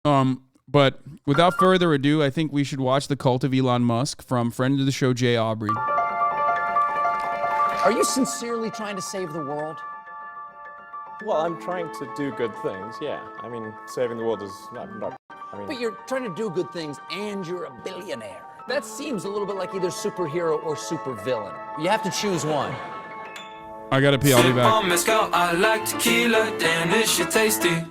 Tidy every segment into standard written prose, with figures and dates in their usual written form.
But without further ado, I think we should watch The Cult of Elon Musk from friend of the show, Jay Aubrey. Are you sincerely trying to save the world? Well, I'm trying to do good things, yeah. I mean, saving the world is not I mean... But you're trying to do good things and you're a billionaire. That seems a little bit like either superhero or supervillain. You have to choose one. I gotta pee, I'll be back. I like tequila, damn this shit tasty.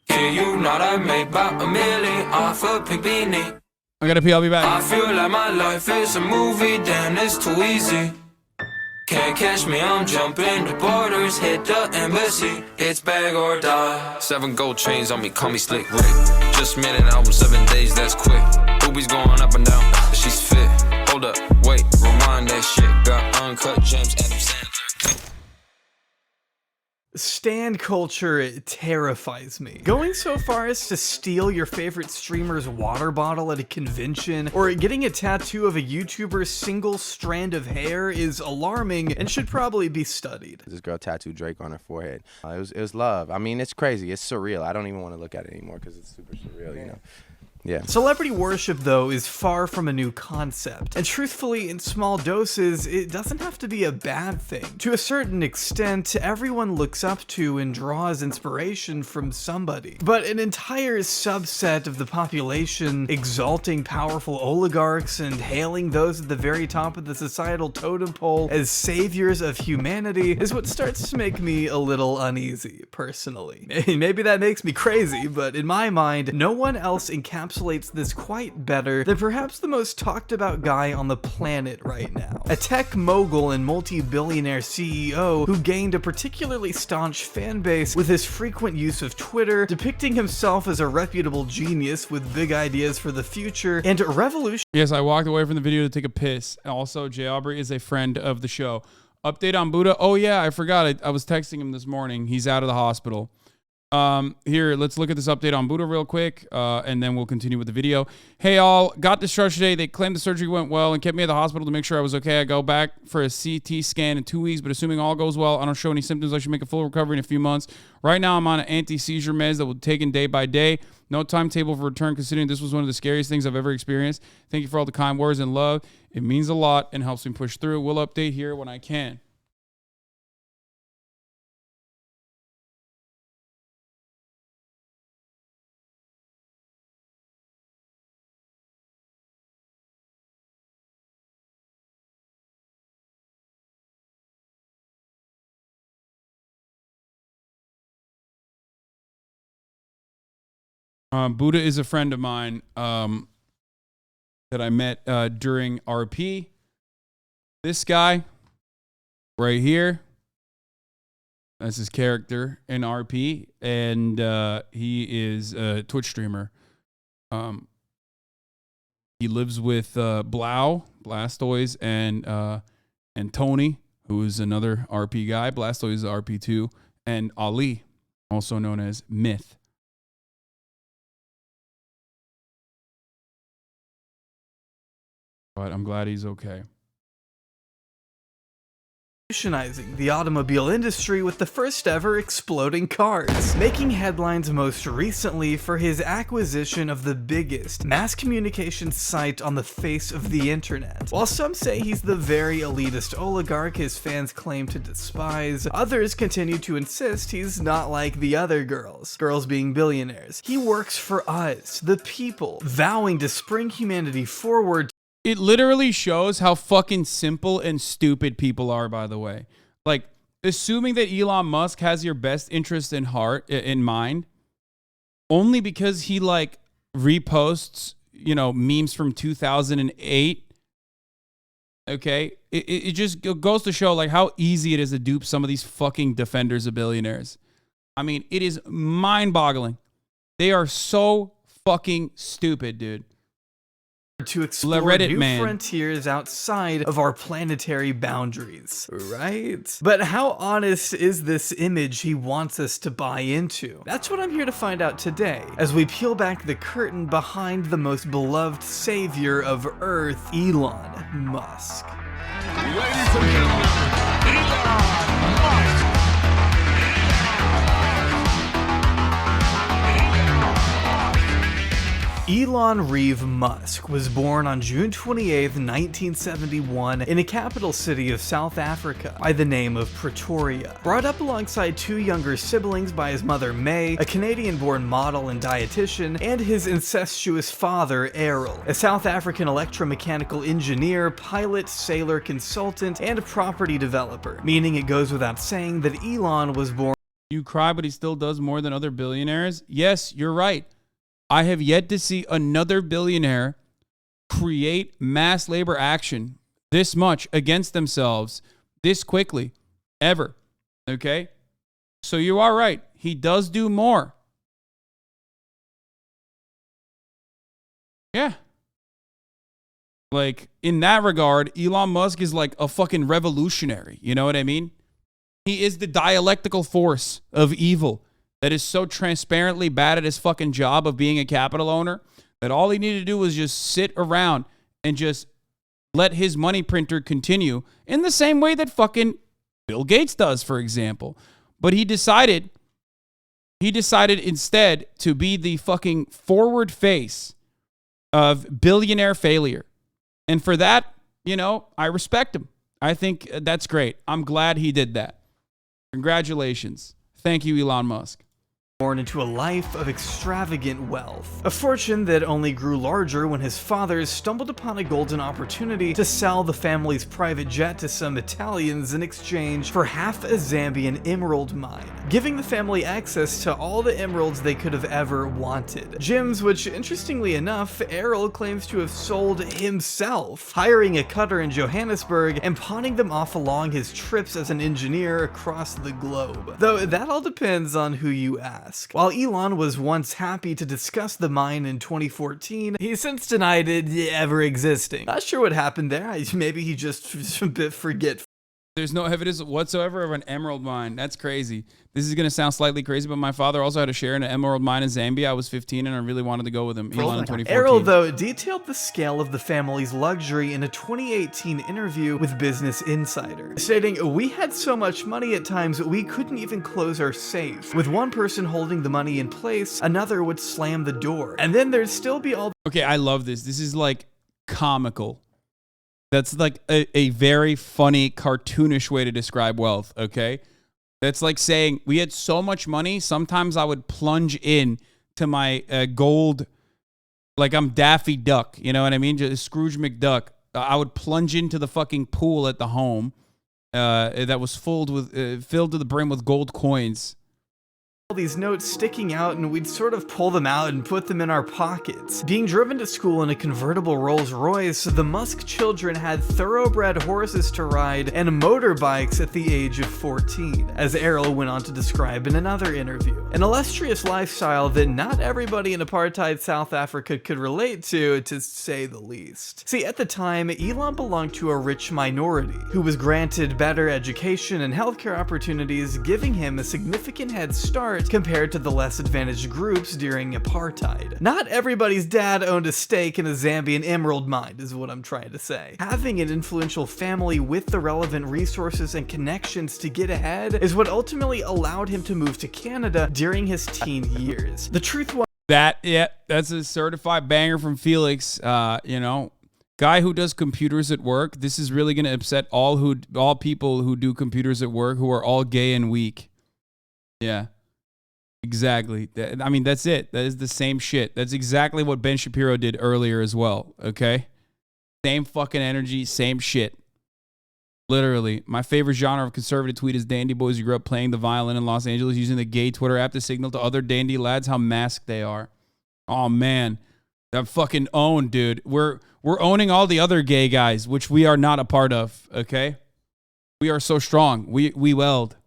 Yeah, you know I made about $1 million off a pink beanie. I gotta pee, I'll be back. I feel like my life is a movie, damn it's too easy. Can't catch me, I'm jumping the borders, hit the embassy. It's bag or die. 7 gold chains on me, call me Slick Rick. Just made an album, 7 days, that's quick. Boobies going up and down, she's fit. Hold up, wait, rewind that shit. Got uncut gems, Adam Sandler. Stan culture terrifies me. Going so far as to steal your favorite streamer's water bottle at a convention, or getting a tattoo of a YouTuber's single strand of hair is alarming and should probably be studied. This girl tattooed Drake on her forehead. It was love. I mean, it's crazy. It's surreal. I don't even want to look at it anymore because it's super surreal, you know? Yeah. Celebrity worship, though, is far from a new concept. And truthfully, in small doses, it doesn't have to be a bad thing. To a certain extent, everyone looks up to and draws inspiration from somebody. But an entire subset of the population exalting powerful oligarchs and hailing those at the very top of the societal totem pole as saviors of humanity is what starts to make me a little uneasy, personally. Maybe that makes me crazy, but in my mind, no one else encapsulates this quite better than perhaps the most talked about guy on the planet right now. A tech mogul and multi-billionaire CEO who gained a particularly staunch fan base with his frequent use of Twitter, depicting himself as a reputable genius with big ideas for the future and revolution. Yes, I walked away from the video to take a piss. Also, Jay Aubrey is a friend of the show. Update on Buddha. Oh yeah, I forgot. I was texting him this morning. He's out of the hospital. Here, let's look at this update on Buddha real quick, and then we'll continue with the video. Hey all, got discharged today. They claimed the surgery went well and kept me at the hospital to make sure I was okay. I go back for a CT scan in 2 weeks, but assuming all goes well, I don't show any symptoms, I should make a full recovery in a few months. Right now, I'm on an anti-seizure meds that will be taken day by day. No timetable for return, considering this was one of the scariest things I've ever experienced. Thank you for all the kind words and love. It means a lot and helps me push through. We'll update here when I can. Buddha is a friend of mine that I met during RP. This guy right here, that's his character in RP, and he is a Twitch streamer. He lives with Blastoise, and Tony, who is another RP guy. Blastoise is RP2, and Ali, also known as Myth. But I'm glad he's okay. Revolutionizing the automobile industry with the first ever exploding cars, making headlines most recently for his acquisition of the biggest mass communication site on the face of the internet. While some say he's the very elitist oligarch his fans claim to despise, others continue to insist he's not like the other girls being billionaires. He works for us, the people, vowing to spring humanity forward. It literally shows how fucking simple and stupid people are, by the way. Like, assuming that Elon Musk has your best interest in mind, only because he, like, reposts, you know, memes from 2008. Okay? It just goes to show, like, how easy it is to dupe some of these fucking defenders of billionaires. I mean, it is mind-boggling. They are so fucking stupid, dude. To explore new frontiers outside of our planetary boundaries, right? But how honest is this image he wants us to buy into? That's what I'm here to find out today, as we peel back the curtain behind the most beloved savior of Earth, Elon Musk. Ladies and gentlemen, Elon Musk! Elon Reeve Musk was born on June 28, 1971 in a capital city of South Africa by the name of Pretoria. Brought up alongside two younger siblings by his mother May, a Canadian-born model and dietitian, and his incestuous father Errol, a South African electromechanical engineer, pilot, sailor, consultant, and property developer, meaning it goes without saying that Elon was born. You cry, but he still does more than other billionaires? Yes, you're right. I have yet to see another billionaire create mass labor action this much against themselves this quickly, ever. Okay? So you are right. He does do more. Yeah. Like, in that regard, Elon Musk is like a fucking revolutionary. You know what I mean? He is the dialectical force of evil that is so transparently bad at his fucking job of being a capital owner that all he needed to do was just sit around and just let his money printer continue in the same way that fucking Bill Gates does, for example. But he decided instead to be the fucking forward face of billionaire failure. And for that, you know, I respect him. I think that's great. I'm glad he did that. Congratulations. Thank you, Elon Musk. Born into a life of extravagant wealth, a fortune that only grew larger when his father stumbled upon a golden opportunity to sell the family's private jet to some Italians in exchange for half a Zambian emerald mine, giving the family access to all the emeralds they could have ever wanted. Gems which, interestingly enough, Errol claims to have sold himself, hiring a cutter in Johannesburg and pawning them off along his trips as an engineer across the globe. Though that all depends on who you ask. While Elon was once happy to discuss the mine in 2014, he's since denied it ever existing. Not sure what happened there. Maybe he just a bit forgetful. There's no evidence whatsoever of an emerald mine. That's crazy. This is going to sound slightly crazy, but my father also had a share in an emerald mine in Zambia. I was 15 and I really wanted to go with him. Elon in 2014. Errol, though, detailed the scale of the family's luxury in a 2018 interview with Business Insider, stating, "We had so much money at times we couldn't even close our safe. With one person holding the money in place, another would slam the door. And then there'd still be all..." Okay, I love this. This is like comical. That's like a very funny, cartoonish way to describe wealth, okay? That's like saying, we had so much money, sometimes I would plunge in to my gold, like I'm Daffy Duck, you know what I mean? Just Scrooge McDuck. I would plunge into the fucking pool at the home that was filled to the brim with gold coins. All these notes sticking out, and we'd sort of pull them out and put them in our pockets. Being driven to school in a convertible Rolls Royce, the Musk children had thoroughbred horses to ride and motorbikes at the age of 14, as Errol went on to describe in another interview. An illustrious lifestyle that not everybody in apartheid South Africa could relate to say the least. See, at the time, Elon belonged to a rich minority who was granted better education and healthcare opportunities, giving him a significant head start compared to the less advantaged groups during apartheid. Not everybody's dad owned a stake in a Zambian emerald mine, is what I'm trying to say. Having an influential family with the relevant resources and connections to get ahead is what ultimately allowed him to move to Canada during his teen years. The truth was that's a certified banger from Felix. You know, guy who does computers at work. This is really gonna upset all people who do computers at work who are all gay and weak. Yeah. Exactly. I mean, that's it. That is the same shit. That's exactly what Ben Shapiro did earlier as well, okay? Same fucking energy, same shit. Literally. My favorite genre of conservative tweet is dandy boys who grew up playing the violin in Los Angeles using the gay Twitter app to signal to other dandy lads how masked they are. Oh, man. That fucking owned, dude. We're owning all the other gay guys, which we are not a part of, okay? We are so strong. We weld.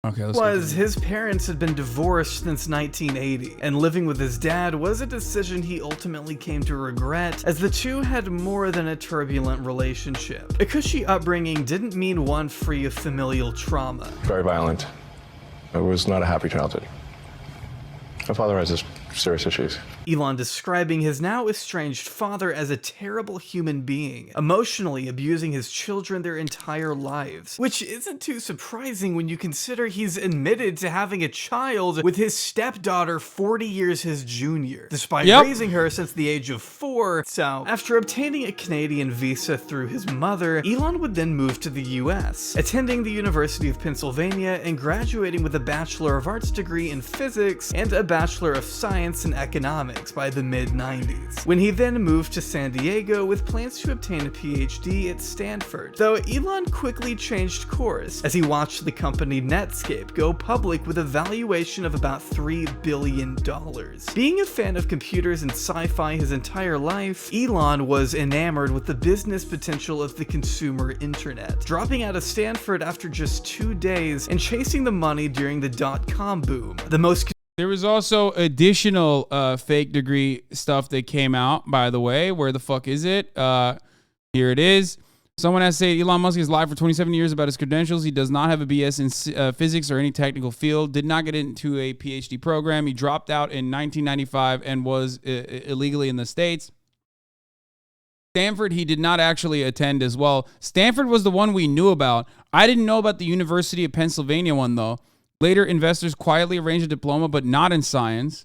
Okay, his parents had been divorced since 1980, and living with his dad was a decision he ultimately came to regret, as the two had more than a turbulent relationship. A cushy upbringing didn't mean one free of familial trauma. Very violent. It was not a happy childhood. My father has serious issues. Elon describing his now estranged father as a terrible human being, emotionally abusing his children their entire lives, which isn't too surprising when you consider he's admitted to having a child with his stepdaughter 40 years his junior, despite raising her since the age of 4. So, after obtaining a Canadian visa through his mother, Elon would then move to the US, attending the University of Pennsylvania and graduating with a Bachelor of Arts degree in physics and a Bachelor of Science in economics by the mid-90s, when he then moved to San Diego with plans to obtain a PhD at Stanford, though Elon quickly changed course as he watched the company Netscape go public with a valuation of about $3 billion. Being a fan of computers and sci-fi his entire life, Elon was enamored with the business potential of the consumer internet, dropping out of Stanford after just 2 days and chasing the money during the dot-com boom. There was also additional fake degree stuff that came out, by the way. Where the fuck is it? Here it is. Someone has said Elon Musk has lied for 27 years about his credentials. He does not have a BS in physics or any technical field, did not get into a PhD program. He dropped out in 1995 and was illegally in the States. Stanford, he did not actually attend as well. Stanford was the one we knew about. I didn't know about the University of Pennsylvania one, though. Later, investors quietly arranged a diploma, but not in science.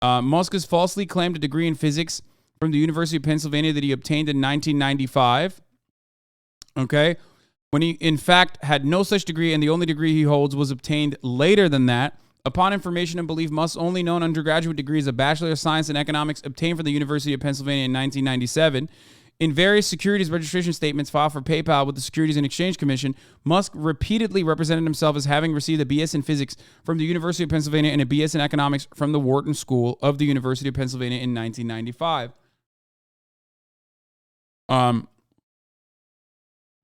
Musk has falsely claimed a degree in physics from the University of Pennsylvania that he obtained in 1995. Okay? When he, in fact, had no such degree, and the only degree he holds was obtained later than that. Upon information and belief, Musk's only known undergraduate degree is a Bachelor of Science in Economics obtained from the University of Pennsylvania in 1997. In various securities registration statements filed for PayPal with the Securities and Exchange Commission, Musk repeatedly represented himself as having received a BS in physics from the University of Pennsylvania and a BS in economics from the Wharton School of the University of Pennsylvania in 1995.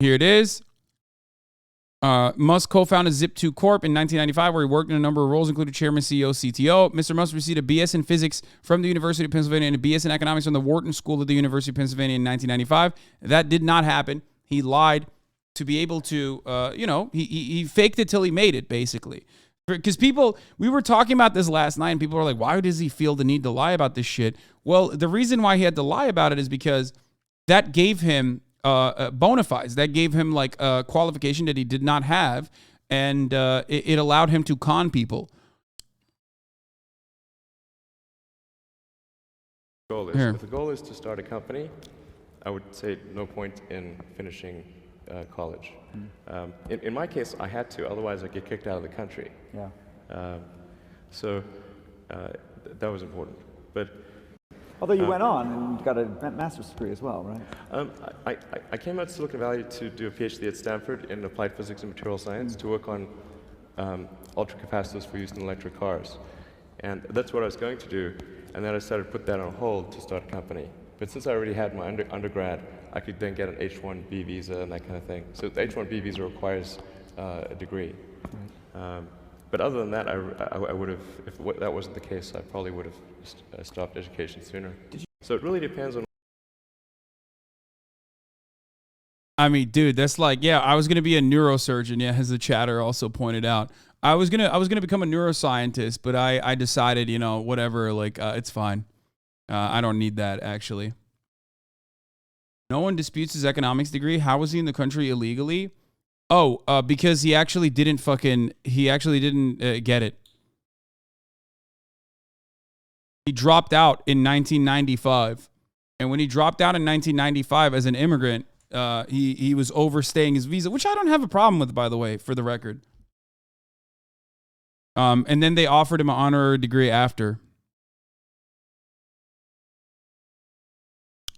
Here it is. Musk co-founded Zip2 Corp in 1995, where he worked in a number of roles, including chairman, CEO, CTO. Mr. Musk received a BS in physics from the University of Pennsylvania and a BS in economics from the Wharton School of the University of Pennsylvania in 1995. That did not happen. He lied to be able to, he faked it till he made it, basically. Because we were talking about this last night, and people were like, why does he feel the need to lie about this shit? Well, the reason why he had to lie about it is because that gave him bona fides. That gave him like a qualification that he did not have, and it allowed him to con people. If the goal is to start a company, I would say no point in finishing college. In my case, I had to, otherwise I'd get kicked out of the country. So that was important. But although you went on and got a master's degree as well, right? I came out to Silicon Valley to do a PhD at Stanford in applied physics and material science to work on ultracapacitors for use in electric cars. And that's what I was going to do. And then I decided to put that on hold to start a company. But since I already had my undergrad, I could then get an H-1B visa and that kind of thing. So the H-1B visa requires a degree. But other than that, I would have, if that wasn't the case, I probably would have stopped education sooner. So it really depends on. I mean, dude, that's like, yeah, I was gonna be a neurosurgeon, yeah, as the chatter also pointed out. I was gonna become a neuroscientist, but I decided, whatever, like it's fine. I don't need that actually. No one disputes his economics degree. How was he in the country illegally? Oh, because he actually didn't get it. He dropped out in 1995. And when he dropped out in 1995 as an immigrant, he was overstaying his visa, which I don't have a problem with, by the way, for the record. And then they offered him an honorary degree after.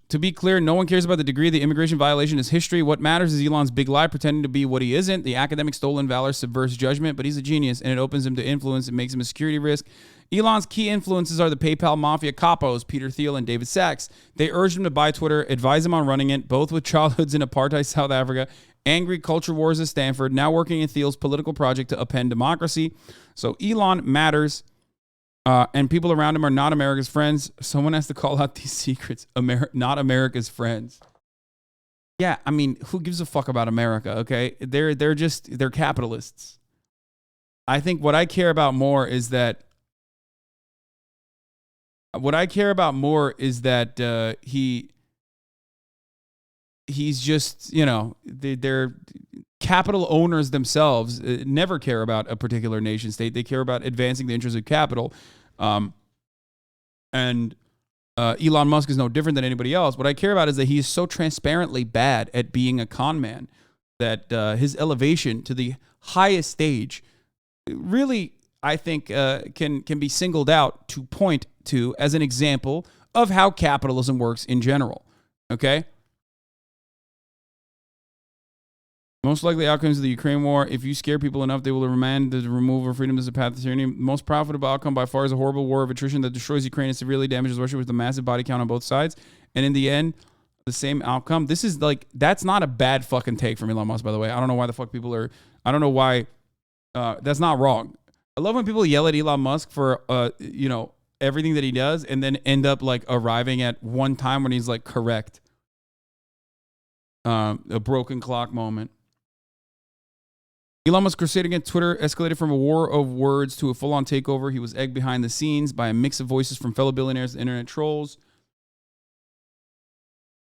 To be clear, no one cares about the degree. The immigration violation is history. What matters is Elon's big lie, pretending to be what he isn't. The academic stolen valor subverts judgment, but he's a genius, and it opens him to influence. It makes him a security risk. Elon's key influences are the PayPal mafia capos, Peter Thiel and David Sachs. They urged him to buy Twitter, advise him on running it, both with childhoods in apartheid South Africa, angry culture wars at Stanford, now working in Thiel's political project to upend democracy. So Elon matters. And people around him are not America's friends. Someone has to call out these secrets. Not America's friends. Yeah, I mean, who gives a fuck about America, okay? They're capitalists. I think what I care about more is that What I care about more is that he's just, you know, they're capital owners themselves, never care about a particular nation state. They care about advancing the interests of capital. And Elon Musk is no different than anybody else. What I care about is that he is so transparently bad at being a con man that his elevation to the highest stage really, I think, can be singled out to point to as an example of how capitalism works in general. Okay? Most likely outcomes of the Ukraine war, if you scare people enough, they will demand the removal of freedom as a path to tyranny. Most profitable outcome by far is a horrible war of attrition that destroys Ukraine and severely damages Russia with a massive body count on both sides. And in the end, the same outcome. This is like, that's not a bad fucking take from Elon Musk, by the way. I don't know why the fuck people are, I don't know why, that's not wrong. I love when people yell at Elon Musk for, you know, everything that he does and then end up like arriving at one time when he's like correct. A broken clock moment. Elon Musk's crusade against Twitter escalated from a war of words to a full-on takeover. He was egged behind the scenes by a mix of voices from fellow billionaires and internet trolls.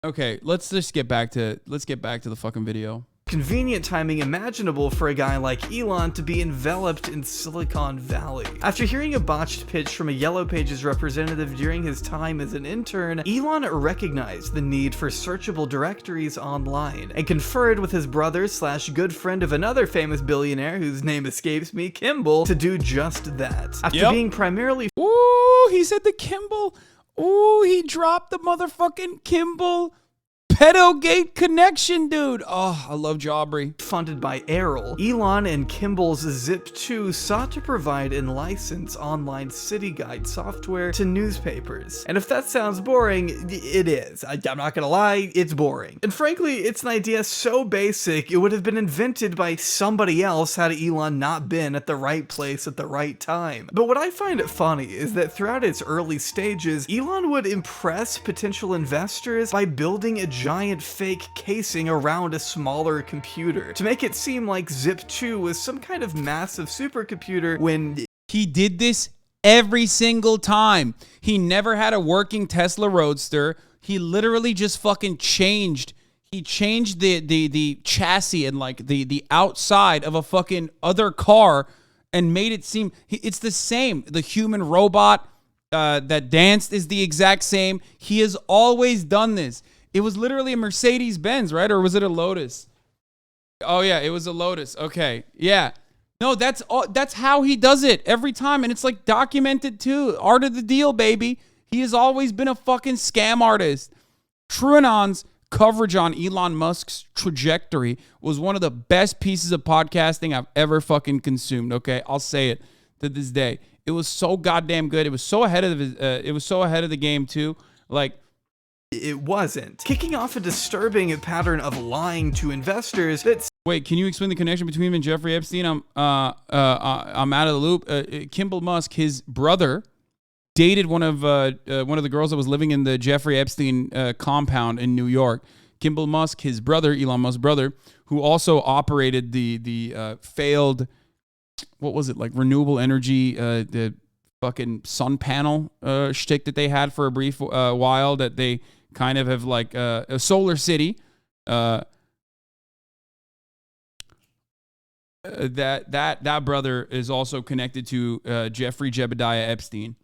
Okay, let's get back to the fucking video. Convenient timing imaginable for a guy like Elon to be enveloped in Silicon Valley. After hearing a botched pitch from a Yellow Pages representative during his time as an intern, Elon recognized the need for searchable directories online and conferred with his brother / good friend of another famous billionaire whose name escapes me, Kimball, to do just that. After being primarily— Ooh, he said the Kimball. Ooh, he dropped the motherfucking Kimball pedogate connection, dude. Oh, I love Jaubrey. Funded by Errol, Elon and Kimball's Zip2 sought to provide and license online city guide software to newspapers. And if that sounds boring, it is. I'm not gonna lie, it's boring. And frankly, it's an idea so basic, it would have been invented by somebody else had Elon not been at the right place at the right time. But what I find funny is that throughout its early stages, Elon would impress potential investors by building a giant fake casing around a smaller computer to make it seem like Zip2 was some kind of massive supercomputer when he did this every single time. He never had a working Tesla Roadster. He literally just fucking changed. He changed the chassis and like the outside of a fucking other car and made it seem it's the same. The human robot that danced is the exact same. He has always done this. It was literally a Mercedes-Benz, right? Or was it a Lotus? Oh, yeah, it was a Lotus. Okay, yeah. No, that's how he does it every time. And it's like documented too. Art of the deal, baby. He has always been a fucking scam artist. TrueAnon's coverage on Elon Musk's trajectory was one of the best pieces of podcasting I've ever fucking consumed, okay? I'll say it to this day. It was so goddamn good. It was so ahead of the game too. Like, it wasn't. Kicking off a disturbing pattern of lying to investors that's— Wait, can you explain the connection between him and Jeffrey Epstein? I'm out of the loop. Kimball Musk, his brother, dated one of the girls that was living in the Jeffrey Epstein compound in New York. Kimball Musk, his brother, Elon Musk's brother, who also operated the failed, what was it, like renewable energy, the fucking sun panel shtick that they had for a brief while that they kind of have like a solar city. That brother is also connected to Jeffrey Jebediah Epstein.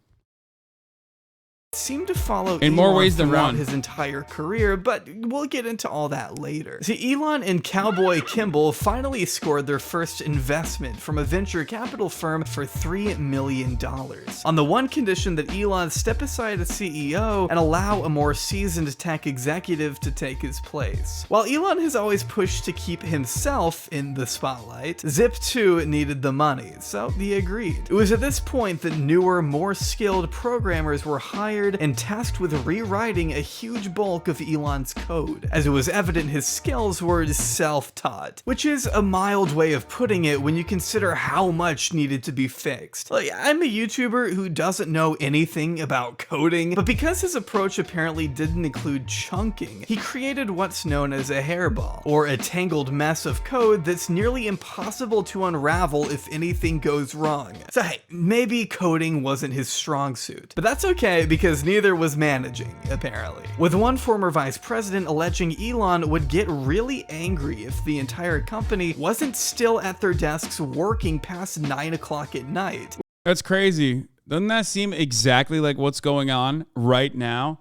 Seemed to follow in more ways than throughout one his entire career, but we'll get into all that later. See, Elon and Cowboy Kimball finally scored their first investment from a venture capital firm for $3 million, on the one condition that Elon step aside as CEO and allow a more seasoned tech executive to take his place. While Elon has always pushed to keep himself in the spotlight, Zip2 needed the money, so he agreed. It was at this point that newer, more skilled programmers were hired hired and tasked with rewriting a huge bulk of Elon's code, as it was evident his skills were self-taught, which is a mild way of putting it when you consider how much needed to be fixed. Like, I'm a YouTuber who doesn't know anything about coding, but because his approach apparently didn't include chunking, he created what's known as a hairball, or a tangled mess of code that's nearly impossible to unravel if anything goes wrong. So hey, maybe coding wasn't his strong suit, but that's okay because neither was managing, apparently. With one former vice president alleging Elon would get really angry if the entire company wasn't still at their desks working past 9 o'clock at night. That's crazy. Doesn't that seem exactly like what's going on right now?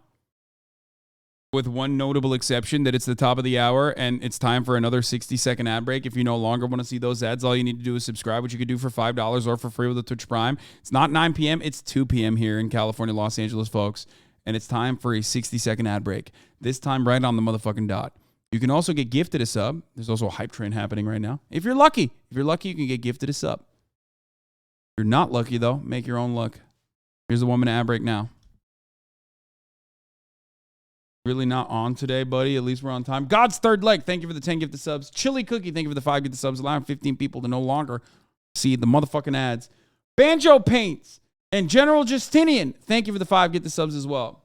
With one notable exception, that it's the top of the hour and it's time for another 60-second ad break. If you no longer want to see those ads, all you need to do is subscribe, which you could do for $5 or for free with a Twitch Prime. It's not 9 p.m., it's 2 p.m. here in California, Los Angeles, folks. And it's time for a 60-second ad break. This time right on the motherfucking dot. You can also get gifted a sub. There's also a hype train happening right now. If you're lucky, you can get gifted a sub. If you're not lucky, though, make your own luck. Here's the 1 minute ad break now. Really not on today, buddy. At least we're on time. God's third leg. Thank you for the 10 gifted subs. Chili Cookie, thank you for the 5 gifted subs. Allowing 15 people to no longer see the motherfucking ads. Banjo Paints and General Justinian, thank you for the 5 gifted subs as well.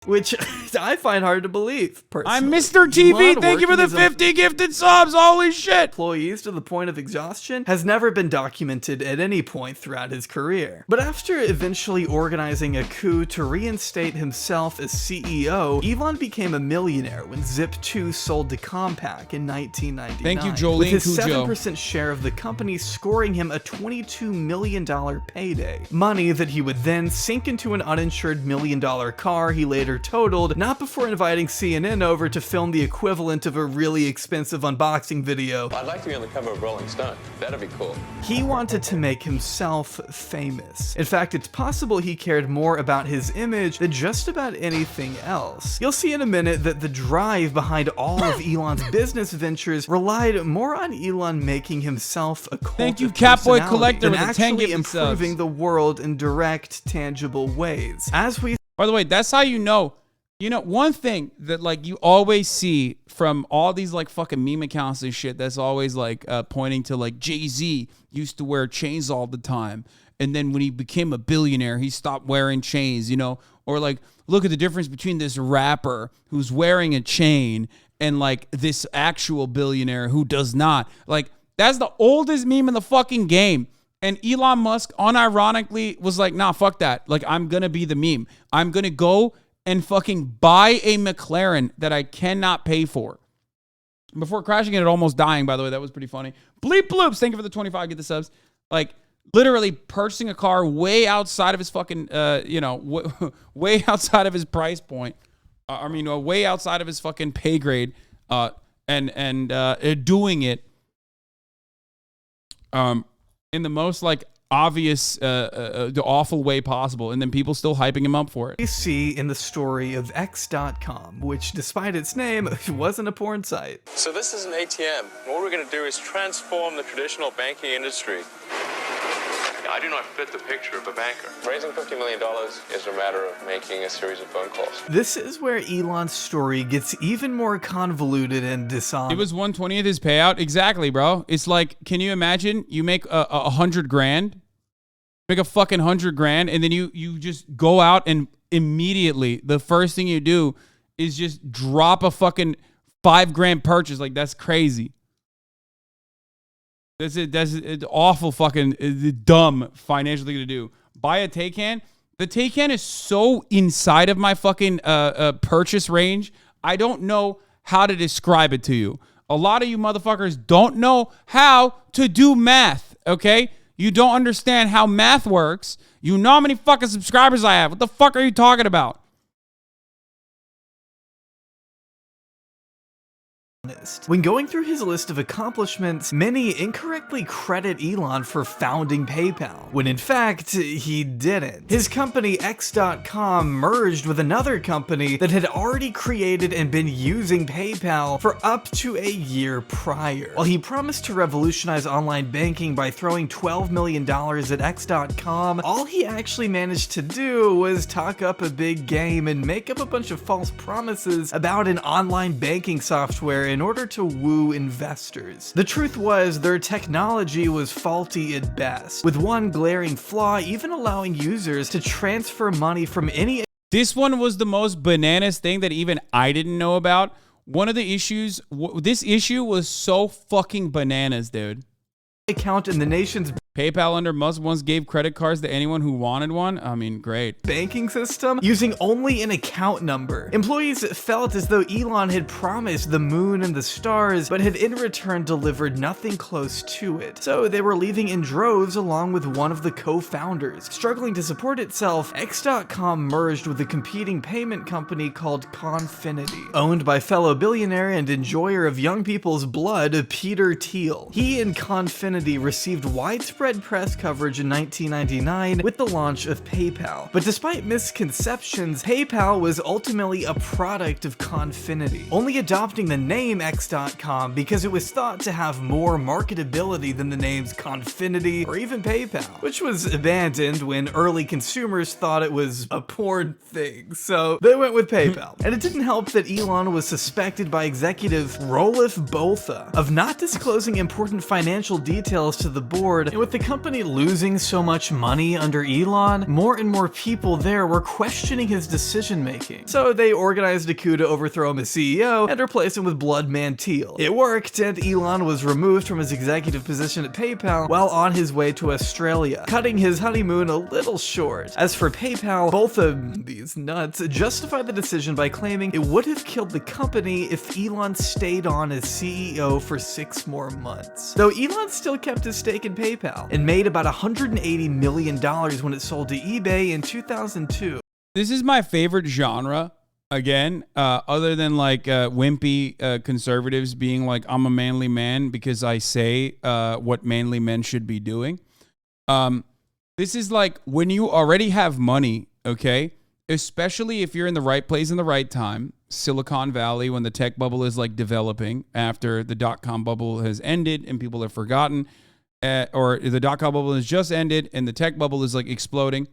Which I find hard to believe, personally. I'm Mr. TV. Thank you for the 50 gifted subs. Holy shit. Employees to the point of exhaustion has never been documented at any point throughout his career. But after eventually organizing a coup to reinstate himself as CEO, Elon became a millionaire when Zip2 sold to Compaq in 1999. Thank you, Jolene with his Cujo. 7% share of the company scoring him a $22 million payday. Money that he would then sink into an uninsured $1 million car he later totaled, not before inviting CNN over to film the equivalent of a really expensive unboxing video. I'd like to be on the cover of Rolling Stone. That'd be cool. He wanted to make himself famous. In fact, it's possible he cared more about his image than just about anything else. You'll see in a minute that the drive behind all of Elon's business ventures relied more on Elon making himself a cult Thank you, of Catboy personality Collector, than with the 10 actually gifted subs. improving the world in direct, tangible ways. As we By the way, that's how you know, one thing that like you always see from all these like fucking meme accounts and shit that's always like pointing to like Jay-Z used to wear chains all the time. And then when he became a billionaire, he stopped wearing chains, or like, look at the difference between this rapper who's wearing a chain and like this actual billionaire who does not. Like, that's the oldest meme in the fucking game. And Elon Musk unironically was like, nah, fuck that. Like, I'm going to be the meme. I'm going to go and fucking buy a McLaren that I cannot pay for. Before crashing it and almost dying, by the way, that was pretty funny. Bleep Bloops, thank you for the 25, get the subs. Like, literally purchasing a car way outside of his fucking, way outside of his price point. Way outside of his fucking pay grade. And doing it. In the most like obvious, the awful way possible, and then people still hyping him up for it. We see in the story of X.com, which despite its name, wasn't a porn site. So this is an ATM. What we're going to do is transform the traditional banking industry. I do not fit the picture of a banker. Raising $50 million is a matter of making a series of phone calls. This is where Elon's story gets even more convoluted and dishonest. It was 1/20th his payout. Exactly, bro. It's like, can you imagine you make $100,000, make a fucking $100,000, and then you just go out and immediately the first thing you do is just drop a fucking $5,000 purchase. Like, that's crazy. That's it. Awful fucking dumb financial thing to do. Buy a Taycan. The Taycan is so inside of my fucking purchase range. I don't know how to describe it to you. A lot of you motherfuckers don't know how to do math, okay? You don't understand how math works. You know how many fucking subscribers I have. What the fuck are you talking about? When going through his list of accomplishments, many incorrectly credit Elon for founding PayPal, when in fact, he didn't. His company X.com merged with another company that had already created and been using PayPal for up to a year prior. While he promised to revolutionize online banking by throwing $12 million at X.com, all he actually managed to do was talk up a big game and make up a bunch of false promises about an online banking software in order to woo investors. The truth was, their technology was faulty at best, with one glaring flaw even allowing users to transfer money from any... This one was the most bananas thing that even I didn't know about. One of the issues, this issue was so fucking bananas, dude. ...account in the nation's... PayPal under Musk once gave credit cards to anyone who wanted one. I mean, great. ...banking system using only an account number. Employees felt as though Elon had promised the moon and the stars, but had in return delivered nothing close to it. So they were leaving in droves along with one of the co-founders. Struggling to support itself, X.com merged with a competing payment company called Confinity, owned by fellow billionaire and enjoyer of young people's blood, Peter Thiel. He and Confinity received widespread press coverage in 1999 with the launch of PayPal. But despite misconceptions, PayPal was ultimately a product of Confinity, only adopting the name X.com because it was thought to have more marketability than the names Confinity or even PayPal, which was abandoned when early consumers thought it was a porn thing, so they went with PayPal. And it didn't help that Elon was suspected by executive Roelof Botha of not disclosing important financial details to the board, and with the company losing so much money under Elon, more and more people there were questioning his decision-making. So they organized a coup to overthrow him as CEO and replace him with Bloodman Thiel. It worked, and Elon was removed from his executive position at PayPal while on his way to Australia, cutting his honeymoon a little short. As for PayPal, both of these nuts justified the decision by claiming it would have killed the company if Elon stayed on as CEO for 6 more months. Though Elon still kept his stake in PayPal and made about $180 million when it sold to eBay in 2002. This is my favorite genre, again, other than like wimpy conservatives being like, I'm a manly man because I say what manly men should be doing. This is like when you already have money, okay? Especially if you're in the right place in the right time. Silicon Valley, when the tech bubble is like developing after the dot-com bubble has ended and people have forgotten. Or the dot-com bubble has just ended and the tech bubble is like exploding.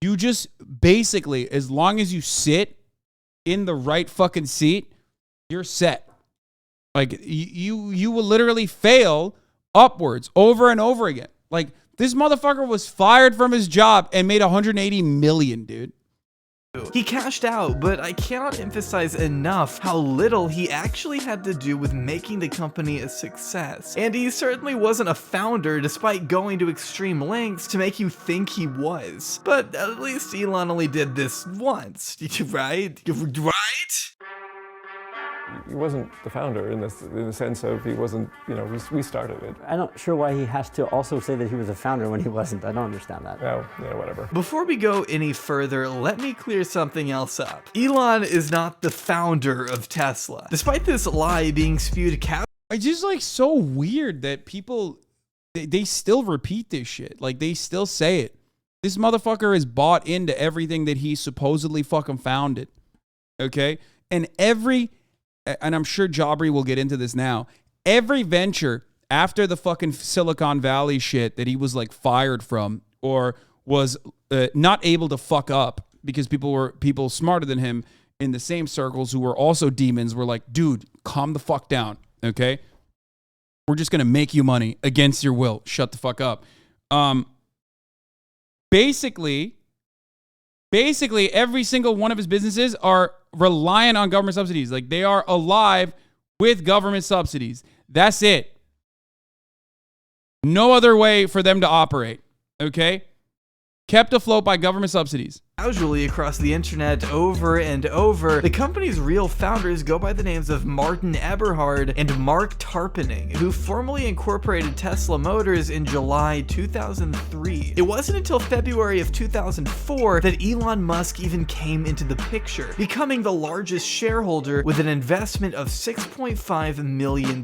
You just basically, as long as you sit in the right fucking seat, you're set. Like you will literally fail upwards over and over again. Like this motherfucker was fired from his job and made $180 million, dude. He cashed out, but I cannot emphasize enough how little he actually had to do with making the company a success. And he certainly wasn't a founder despite going to extreme lengths to make you think he was. But at least Elon only did this once, right? Right? He wasn't the founder in the sense of he wasn't, we started it. I'm not sure why he has to also say that he was a founder when he wasn't. I don't understand that. Oh, yeah, whatever. Before we go any further, let me clear something else up. Elon is not the founder of Tesla. Despite this lie being spewed it's just like so weird that people, they still repeat this shit. Like they still say it. This motherfucker is bought into everything that he supposedly fucking founded. Okay? And I'm sure Jabri will get into this now. Every venture after the fucking Silicon Valley shit that he was like fired from or was not able to fuck up because people smarter than him in the same circles who were also demons were like, dude, calm the fuck down, okay? We're just going to make you money against your will. Shut the fuck up. Basically, every single one of his businesses are reliant on government subsidies. Like they are alive with government subsidies. That's it. No other way for them to operate. Okay? Kept afloat by government subsidies. casually across the internet over and over, the company's real founders go by the names of Martin Eberhard and Mark Tarpenning, who formally incorporated Tesla Motors in July 2003. It wasn't until February of 2004 that Elon Musk even came into the picture, becoming the largest shareholder with an investment of $6.5 million,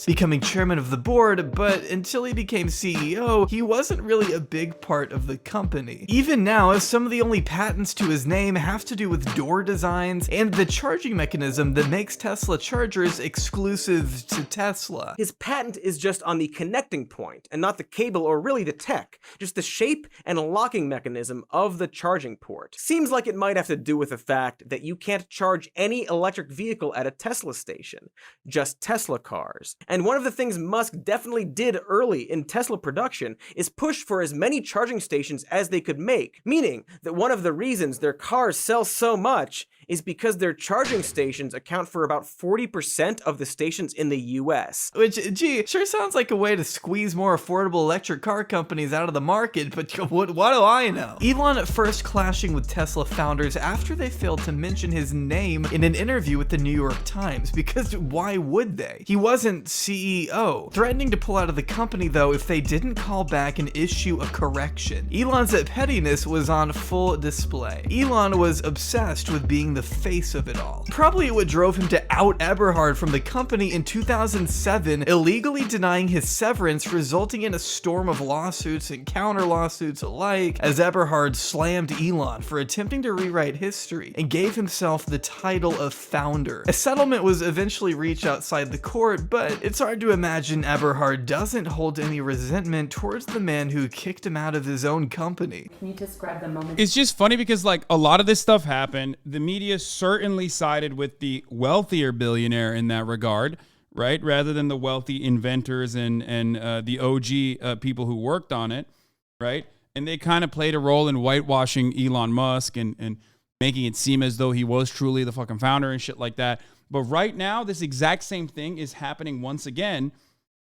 becoming chairman of the board, but until he became CEO, he wasn't really a big part of the company. Even now, some of the only patents to his name have to do with door designs and the charging mechanism that makes Tesla chargers exclusive to Tesla. His patent is just on the connecting point and not the cable or really the tech, just the shape and locking mechanism of the charging port. Seems like it might have to do with the fact that you can't charge any electric vehicle at a Tesla station, just Tesla cars. And one of the things Musk definitely did early in Tesla production is push for as many charging stations as they could make, meaning that one of the reasons their cars sell so much is because their charging stations account for about 40% of the stations in the US. Which, gee, sure sounds like a way to squeeze more affordable electric car companies out of the market, but what do I know? Elon at first clashing with Tesla founders after they failed to mention his name in an interview with the New York Times, because why would they? He wasn't CEO. Threatening to pull out of the company, though, if they didn't call back and issue a correction. Elon's pettiness was on full display. Elon was obsessed with being the face of it all. Probably what drove him to out Eberhard from the company in 2007, illegally denying his severance, resulting in a storm of lawsuits and counter lawsuits alike, as Eberhard slammed Elon for attempting to rewrite history and gave himself the title of founder. A settlement was eventually reached outside the court, but it's hard to imagine Eberhard doesn't hold any resentment towards the man who kicked him out of his own company. Can you describe the moment? It's just funny because like a lot of this stuff happened. The media certainly sided with the wealthier billionaire in that regard, right? Rather than the wealthy inventors and the OG people who worked on it, right? And they kind of played a role in whitewashing Elon Musk and making it seem as though he was truly the fucking founder and shit like that. But right now, this exact same thing is happening once again.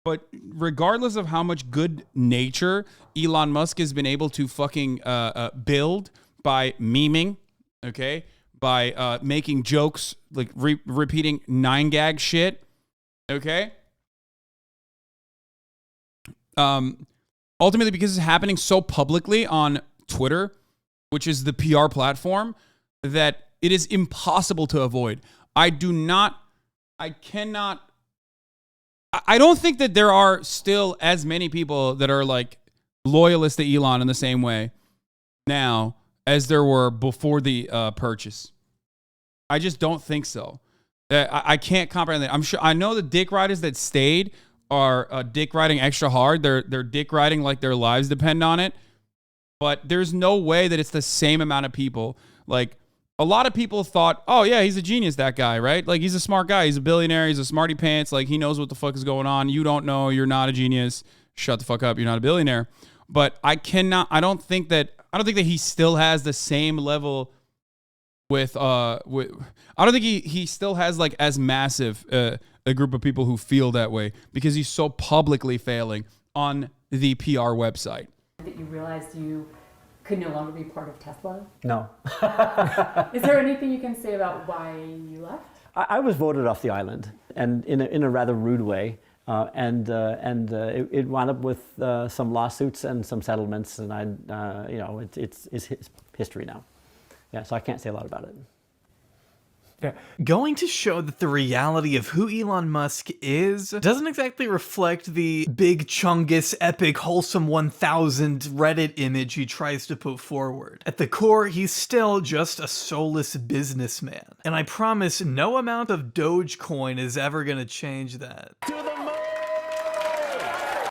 But regardless of how much good nature Elon Musk has been able to fucking build by memeing, okay, by making jokes, like repeating 9gag shit, okay? Ultimately, because it's happening so publicly on Twitter, which is the PR platform, that it is impossible to avoid. I don't think that there are still as many people that are like loyalists to Elon in the same way now as there were before the purchase. I just don't think so. I can't comprehend that. I know the dick riders that stayed are dick riding extra hard. They're dick riding like their lives depend on it. But there's no way that it's the same amount of people. Like, a lot of people thought, oh yeah, he's a genius, that guy, right? Like, he's a smart guy. He's a billionaire. He's a smarty pants. Like, he knows what the fuck is going on. You don't know. You're not a genius. Shut the fuck up. You're not a billionaire. But I don't think that he still has the same level with I don't think he still has like as massive a group of people who feel that way because he's so publicly failing on the PR website. That you realized you could no longer be part of Tesla? No. Is there anything you can say about why you left? I was voted off the island, and in a rather rude way, it wound up with some lawsuits and some settlements, and it's history now. Yeah, so I can't say a lot about it. Yeah. Going to show that the reality of who Elon Musk is doesn't exactly reflect the big chungus epic wholesome 1000 Reddit image he tries to put forward. At the core, he's still just a soulless businessman. And I promise no amount of Dogecoin is ever gonna change that.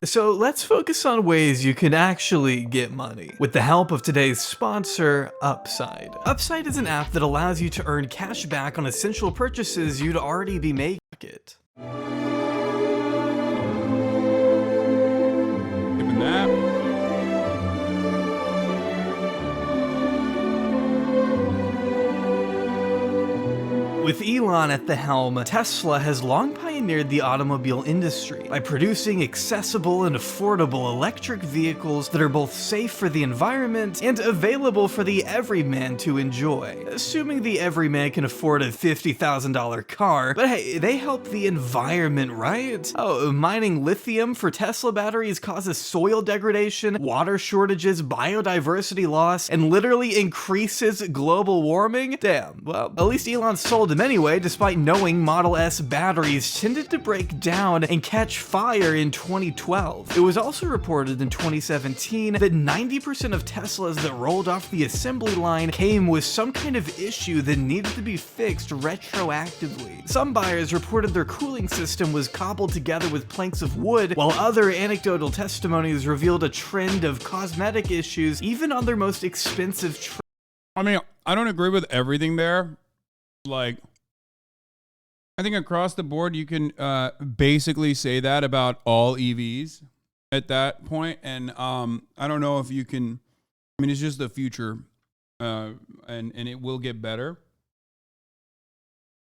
So let's focus on ways you can actually get money with the help of today's sponsor, Upside. Upside is an app that allows you to earn cash back on essential purchases you'd already be making. Given that. With Elon at the helm, Tesla has long pioneered the automobile industry by producing accessible and affordable electric vehicles that are both safe for the environment and available for the everyman to enjoy. Assuming the everyman can afford a $50,000 car, but hey, they help the environment, right? Oh, mining lithium for Tesla batteries causes soil degradation, water shortages, biodiversity loss, and literally increases global warming? Damn, well, at least Elon sold them anyway, despite knowing Model S batteries tended to break down and catch fire in 2012. It was also reported in 2017 that 90% of Teslas that rolled off the assembly line came with some kind of issue that needed to be fixed retroactively. Some buyers reported their cooling system was cobbled together with planks of wood, while other anecdotal testimonies revealed a trend of cosmetic issues even on their most expensive I mean, I don't agree with everything there. Like, I think across the board, you can basically say that about all EVs at that point. And I don't know if you can, I mean, it's just the future and it will get better.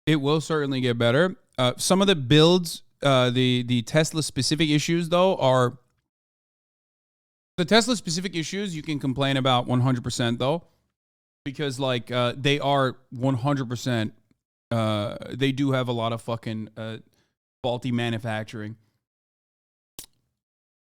It will certainly get better. Some of the builds, the Tesla specific issues though are, the Tesla specific issues you can complain about 100% though. Because like they are 100%, they do have a lot of fucking faulty manufacturing.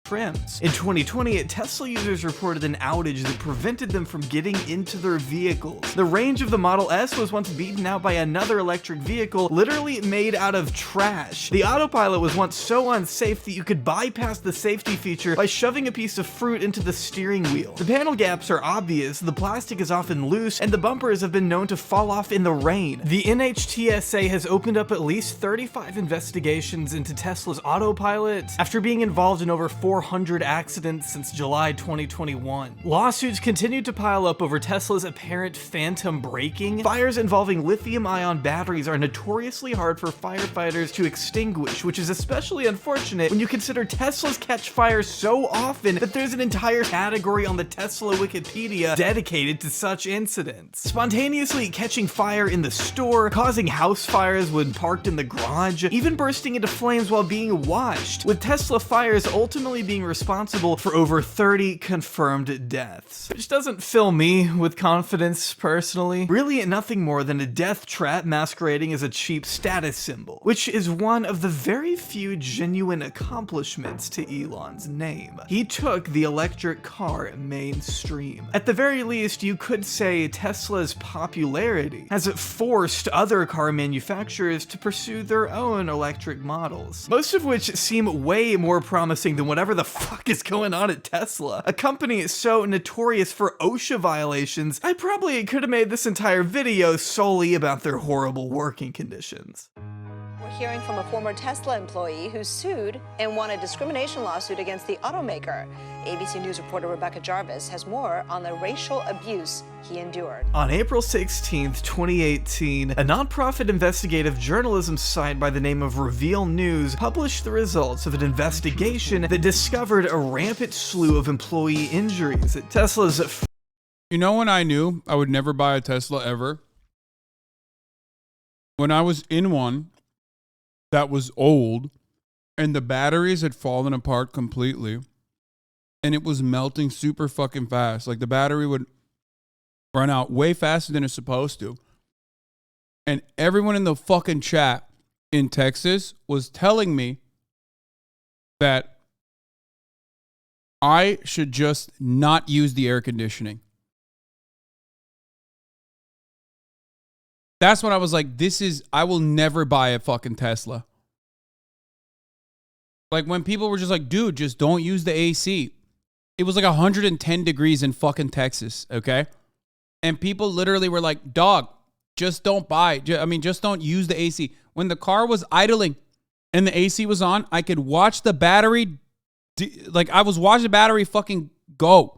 Trims. In 2020, Tesla users reported an outage that prevented them from getting into their vehicles. The range of the Model S was once beaten out by another electric vehicle, literally made out of trash. The autopilot was once so unsafe that you could bypass the safety feature by shoving a piece of fruit into the steering wheel. The panel gaps are obvious, the plastic is often loose, and the bumpers have been known to fall off in the rain. The NHTSA has opened up at least 35 investigations into Tesla's autopilot after being involved in over 400 accidents since July 2021. Lawsuits continue to pile up over Tesla's apparent phantom braking. Fires involving lithium-ion batteries are notoriously hard for firefighters to extinguish, which is especially unfortunate when you consider Teslas catch fire so often that there's an entire category on the Tesla Wikipedia dedicated to such incidents. Spontaneously catching fire in the store, causing house fires when parked in the garage, even bursting into flames while being washed, with Tesla fires ultimately being responsible for over 30 confirmed deaths. Which doesn't fill me with confidence personally. Really nothing more than a death trap masquerading as a cheap status symbol, which is one of the very few genuine accomplishments to Elon's name. He took the electric car mainstream. At the very least, you could say Tesla's popularity has forced other car manufacturers to pursue their own electric models, most of which seem way more promising than whatever the fuck is going on at Tesla. A company so notorious for OSHA violations, I probably could have made this entire video solely about their horrible working conditions. We're hearing from a former Tesla employee who sued and won a discrimination lawsuit against the automaker. ABC News reporter Rebecca Jarvis has more on the racial abuse he endured. On April 16th, 2018, a nonprofit investigative journalism site by the name of Reveal News published the results of an investigation that discovered a rampant slew of employee injuries at Tesla's. You know when I knew I would never buy a Tesla ever? When I was in one that was old and the batteries had fallen apart completely and it was melting super fucking fast. Like the battery would run out way faster than it's supposed to. And everyone in the fucking chat in Texas was telling me that I should just not use the air conditioning. That's when I was like, I will never buy a fucking Tesla. Like when people were just like, dude, just don't use the AC. It was like 110 degrees in fucking Texas, okay? And people literally were like, dog, just don't buy. Just don't use the AC. When the car was idling and the AC was on, I could watch the battery, I was watching the battery fucking go.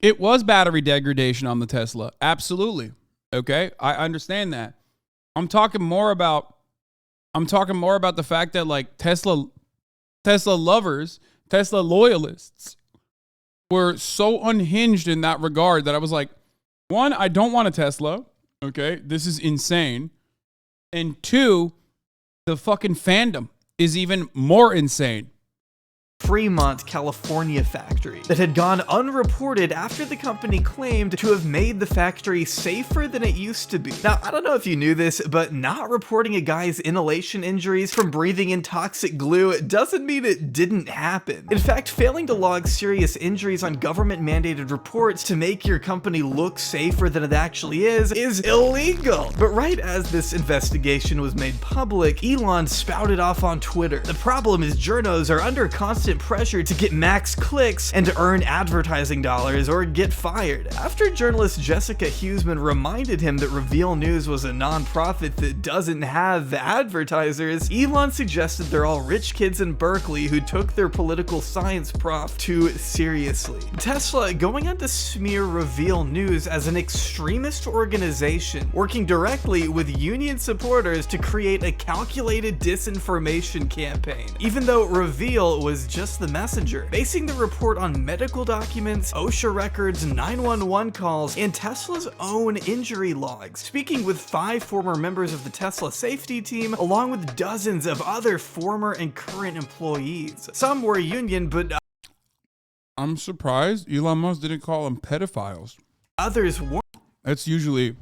It was battery degradation on the Tesla. Absolutely. Okay. I understand that. I'm talking more about the fact that like Tesla lovers, Tesla loyalists were so unhinged in that regard that I was like, one, I don't want a Tesla. Okay, this is insane. And two, the fucking fandom is even more insane. Fremont, California factory that had gone unreported after the company claimed to have made the factory safer than it used to be. Now, I don't know if you knew this, but not reporting a guy's inhalation injuries from breathing in toxic glue doesn't mean it didn't happen. In fact, failing to log serious injuries on government-mandated reports to make your company look safer than it actually is illegal. But right as this investigation was made public, Elon spouted off on Twitter. The problem is journos are under constant pressure to get max clicks and to earn advertising dollars or get fired. After journalist Jessica Huseman reminded him that Reveal News was a non-profit that doesn't have advertisers, Elon suggested they're all rich kids in Berkeley who took their political science prof too seriously. Tesla going on to smear Reveal News as an extremist organization working directly with union supporters to create a calculated disinformation campaign, even though Reveal was just the messenger, basing the report on medical documents, OSHA records, 911 calls, and Tesla's own injury logs, speaking with 5 former members of the Tesla safety team, along with dozens of other former and current employees. Some were union, but I'm surprised Elon Musk didn't call them pedophiles. Others weren't. That's usually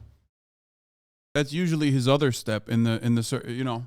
his other step in the you know.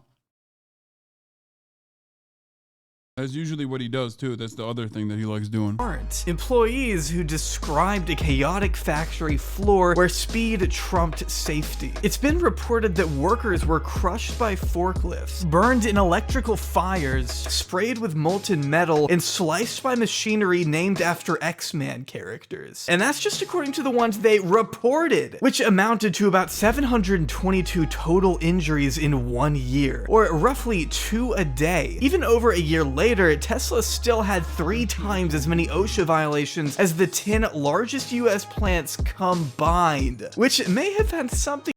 That's usually what he does too. That's the other thing that he likes doing. Employees who described a chaotic factory floor where speed trumped safety. It's been reported that workers were crushed by forklifts, burned in electrical fires, sprayed with molten metal, and sliced by machinery named after X-Men characters. And that's just according to the ones they reported, which amounted to about 722 total injuries in 1 year, or roughly 2 a day. Even over a year later, Tesla still had 3 times as many OSHA violations as the 10 largest US plants combined, which may have had something.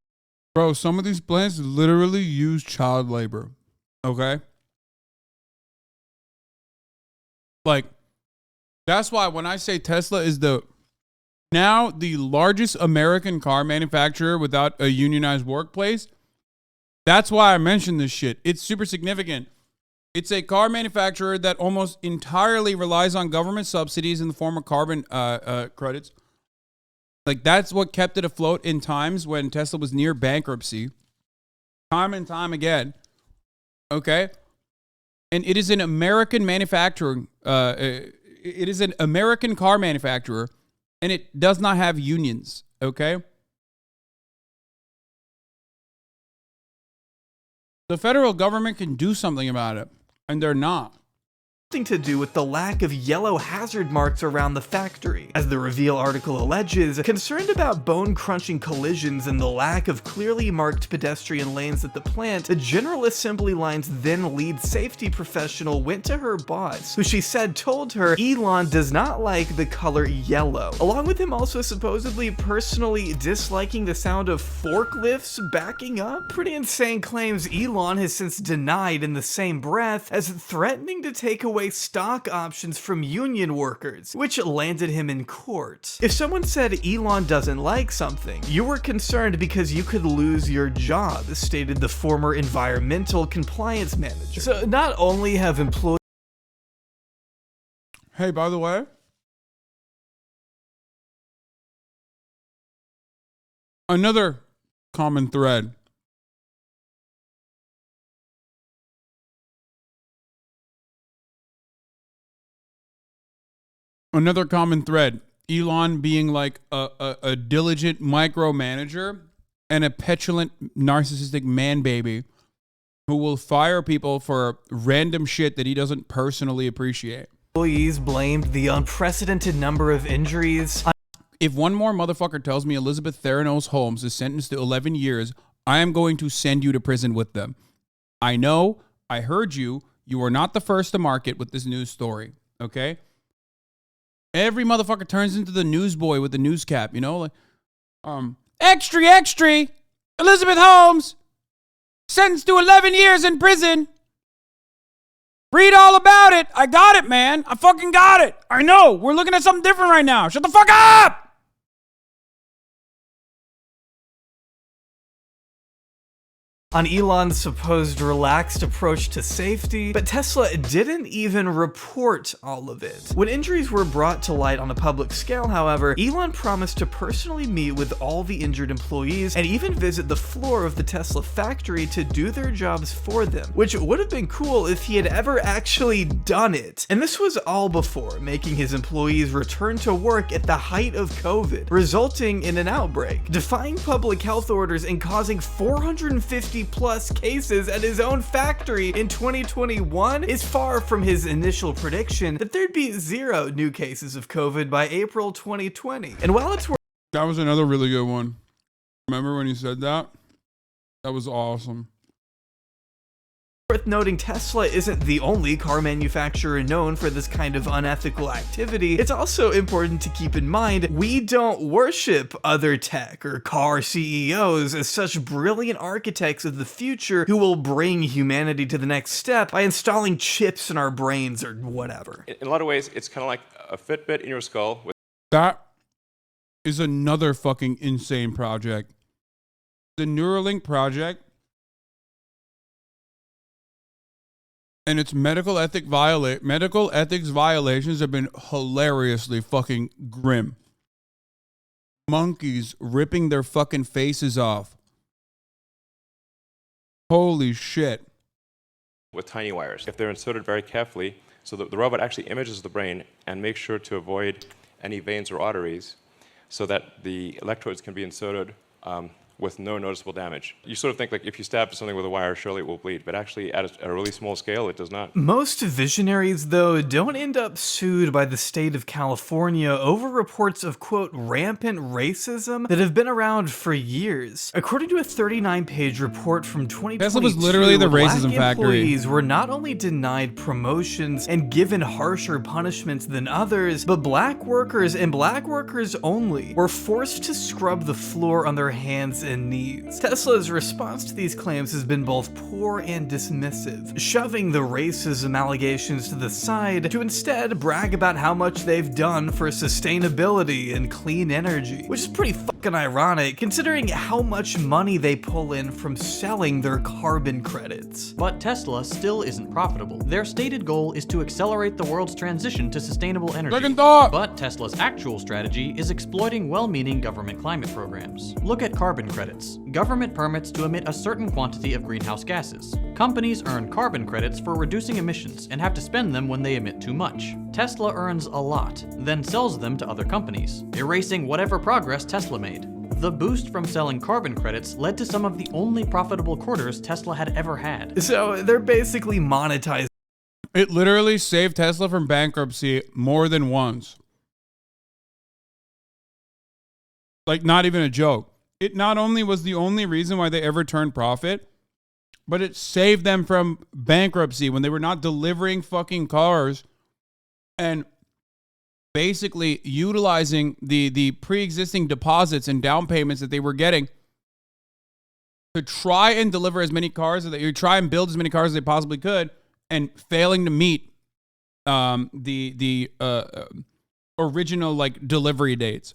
Bro, some of these plants literally use child labor. Okay? Like, that's why when I say Tesla is now the largest American car manufacturer without a unionized workplace, that's why I mentioned this shit. It's super significant. It's a car manufacturer that almost entirely relies on government subsidies in the form of carbon credits. Like, that's what kept it afloat in times when Tesla was near bankruptcy. Time and time again. Okay? And it is an American manufacturing, it is an American car manufacturer, and it does not have unions. Okay? The federal government can do something about it. And they're not. To do with the lack of yellow hazard marks around the factory. As the Reveal article alleges, concerned about bone-crunching collisions and the lack of clearly marked pedestrian lanes at the plant, the General Assembly Line's then lead safety professional went to her boss, who she said told her Elon does not like the color yellow, along with him also supposedly personally disliking the sound of forklifts backing up. Pretty insane claims Elon has since denied in the same breath as threatening to take away stock options from union workers, which landed him in court. If someone said Elon doesn't like something, you were concerned because you could lose your job, stated the former environmental compliance manager. So not only have employees... Hey, by the way, another common thread. Another common thread, Elon being like a diligent micromanager and a petulant narcissistic man baby who will fire people for random shit that he doesn't personally appreciate. Employees blamed the unprecedented number of injuries. If one more motherfucker tells me Elizabeth Theranos Holmes is sentenced to 11 years, I am going to send you to prison with them. I know, I heard you. You are not the first to market with this news story, okay? Every motherfucker turns into the newsboy with the news cap, you know? Like, extra, Elizabeth Holmes Sentenced to 11 years in prison. Read all about it. I got it, man. I fucking got it. I know. We're looking at something different right now. Shut the fuck up! On Elon's supposed relaxed approach to safety, but Tesla didn't even report all of it. When injuries were brought to light on a public scale, however, Elon promised to personally meet with all the injured employees and even visit the floor of the Tesla factory to do their jobs for them, which would have been cool if he had ever actually done it. And this was all before making his employees return to work at the height of COVID, resulting in an outbreak, defying public health orders and causing 450 plus cases at his own factory in 2021 is far from his initial prediction that there'd be 0 new cases of COVID by April 2020. And while it's That was another really good one. Remember when you said that? That was awesome. worth noting, Tesla isn't the only car manufacturer known for this kind of unethical activity. It's also important to keep in mind, we don't worship other tech or car CEOs as such brilliant architects of the future who will bring humanity to the next step by installing chips in our brains or whatever. In a lot of ways, it's kind of like a Fitbit in your skull. That is another fucking insane project. The Neuralink project and its medical ethics violations have been hilariously fucking grim. Monkeys ripping their fucking faces off. Holy shit. With tiny wires. If they're inserted very carefully, so that the robot actually images the brain and makes sure to avoid any veins or arteries so that the electrodes can be inserted with no noticeable damage. You sort of think like if you stab something with a wire, surely it will bleed, but actually at a really small scale, it does not. Most visionaries, though, don't end up sued by the state of California over reports of, quote, rampant racism that have been around for years. According to a 39-page report from 2022, Tesla was literally the racism Black factory. employees were not only denied promotions and given harsher punishments than others, but black workers and black workers only were forced to scrub the floor on their hands and knees. Tesla's response to these claims has been both poor and dismissive, shoving the racism allegations to the side to instead brag about how much they've done for sustainability and clean energy, which is pretty fucking ironic considering how much money they pull in from selling their carbon credits. But Tesla still isn't profitable. Their stated goal is to accelerate the world's transition to sustainable energy. Second thought. But Tesla's actual strategy is exploiting well-meaning government climate programs. Look at carbon credits. Government permits to emit a certain quantity of greenhouse gases. Companies earn carbon credits for reducing emissions and have to spend them when they emit too much. Tesla earns a lot, then sells them to other companies, erasing whatever progress Tesla made. The boost from selling carbon credits led to some of the only profitable quarters Tesla had ever had. So they're basically monetizing. It literally saved Tesla from bankruptcy more than once. Like, not even a joke. It not only was the only reason why they ever turned profit, but it saved them from bankruptcy when they were not delivering fucking cars and basically utilizing the pre-existing deposits and down payments that they were getting to try and deliver as many cars as they try and build as many cars as they possibly could, and failing to meet the original like delivery dates.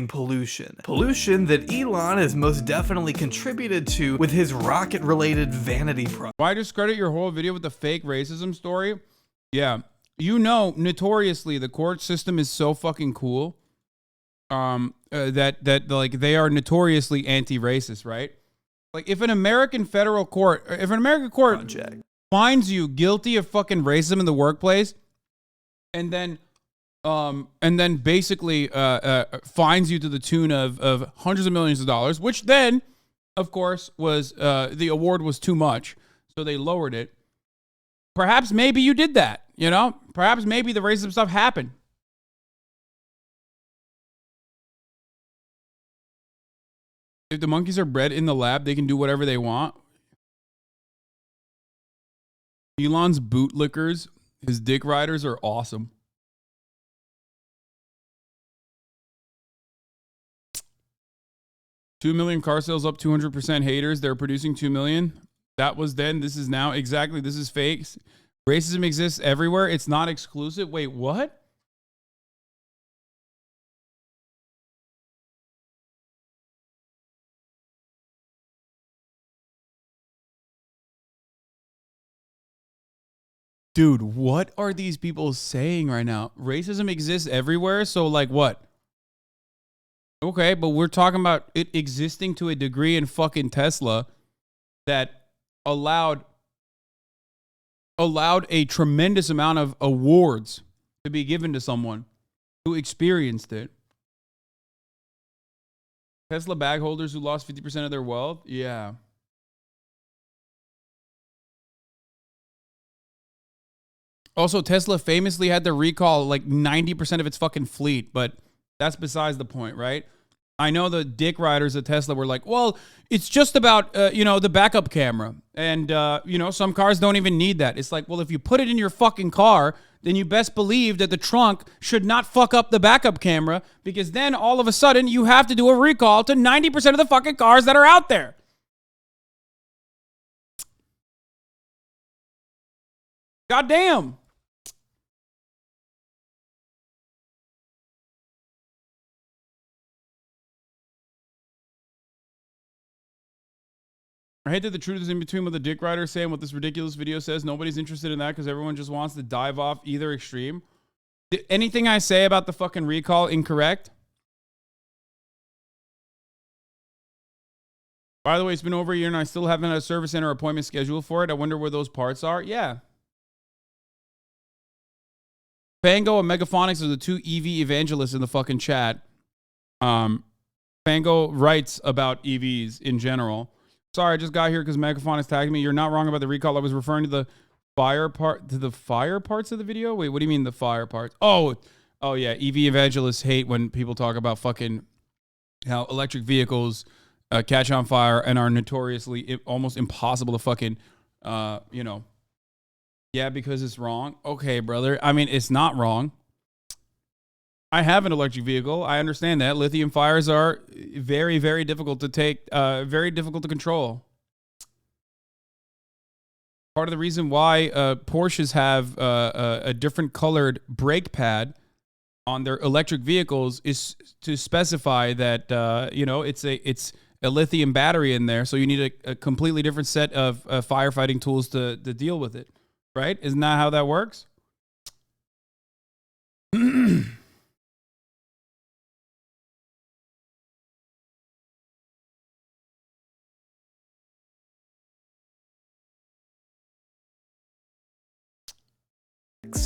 Pollution that Elon has most definitely contributed to with his rocket-related vanity project. Why discredit your whole video with the fake racism story? Yeah, you know, notoriously the court system is so fucking cool. That like they are notoriously anti-racist, right? Like if an American federal court, if an American court finds you guilty of fucking racism in the workplace, and then basically fines you to the tune of hundreds of millions of dollars, which then, of course, was the award was too much, so they lowered it. Perhaps maybe you did that, you know? Perhaps maybe the racism stuff happened. If the monkeys are bred in the lab, they can do whatever they want. Elon's bootlickers, his dick riders are awesome. 2 million car sales up 200%. Haters, they're producing 2 million. That was then. This is now. Exactly. This is fake. Racism exists everywhere. It's not exclusive. Wait, what? Dude, what are these people saying right now? Racism exists everywhere. So like what? Okay, but we're talking about it existing to a degree in fucking Tesla that allowed a tremendous amount of awards to be given to someone who experienced it. Tesla bag holders who lost 50% of their wealth? Yeah. Also, Tesla famously had to recall like 90% of its fucking fleet, but that's besides the point, right? I know the dick riders at Tesla were like, well, it's just about, the backup camera. And, some cars don't even need that. It's like, well, if you put it in your fucking car, then you best believe that the trunk should not fuck up the backup camera, because then all of a sudden you have to do a recall to 90% of the fucking cars that are out there. Goddamn. I hate that the truth is in between what the dick rider is saying, what this ridiculous video says. Nobody's interested in that because everyone just wants to dive off either extreme. Anything I say about the fucking recall incorrect? By the way, it's been over a year and I still haven't had a service center appointment scheduled for it. I wonder where those parts are. Yeah. Fango and Megaphonics are the two EV evangelists in the fucking chat. Fango writes about EVs in general. Sorry, I just got here because Megaphonics tagged me. You're not wrong about the recall. I was referring to the fire parts of the video. Wait, what do you mean the fire parts? Oh yeah. EV evangelists hate when people talk about fucking how electric vehicles catch on fire and are notoriously almost impossible to fucking, yeah, because it's wrong. Okay, brother. I mean, it's not wrong. I have an electric vehicle. I understand that. Lithium fires are very, very difficult to take, very difficult to control. Part of the reason why Porsches have a different colored brake pad on their electric vehicles is to specify that, it's a lithium battery in there. So you need a completely different set of firefighting tools to deal with it. Right? Isn't that how that works?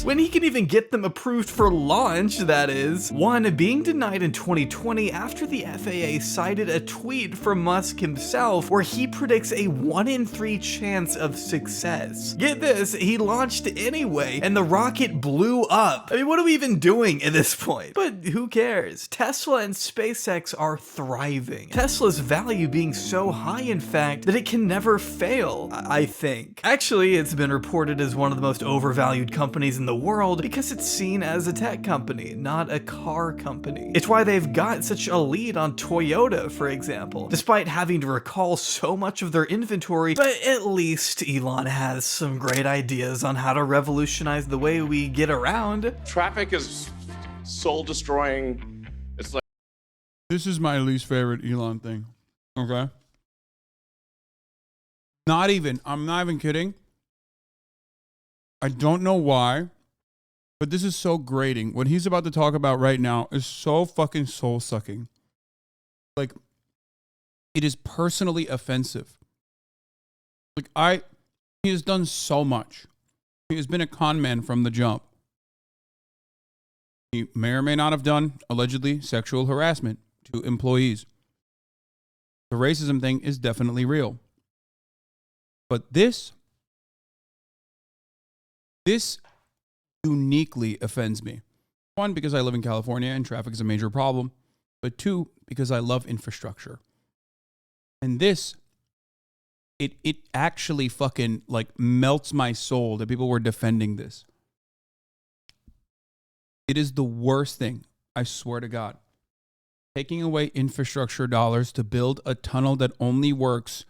When he can even get them approved for launch, that is. One, being denied in 2020 after the FAA cited a tweet from Musk himself where he predicts a 1 in 3 chance of success. Get this, he launched anyway, and the rocket blew up. I mean, what are we even doing at this point? But who cares? Tesla and SpaceX are thriving. Tesla's value being so high, in fact, that it can never fail, I think. Actually, it's been reported as one of the most overvalued companies in the world because it's seen as a tech company, not a car company. It's why they've got such a lead on Toyota, for example, despite having to recall so much of their inventory. But at least Elon has some great ideas on how to revolutionize the way we get around. Traffic is soul destroying. It's like, this is my least favorite Elon thing. Okay. I'm not even kidding. I don't know why, but this is so grating. What he's about to talk about right now is so fucking soul-sucking. Like, it is personally offensive. Like, he has done so much. He has been a con man from the jump. He may or may not have done, allegedly, sexual harassment to employees. The racism thing is definitely real. But this uniquely offends me. One, because I live in California and traffic is a major problem. But two, because I love infrastructure. And this, it actually fucking like melts my soul that people were defending this. It is the worst thing, I swear to God. Taking away infrastructure dollars to build a tunnel that only works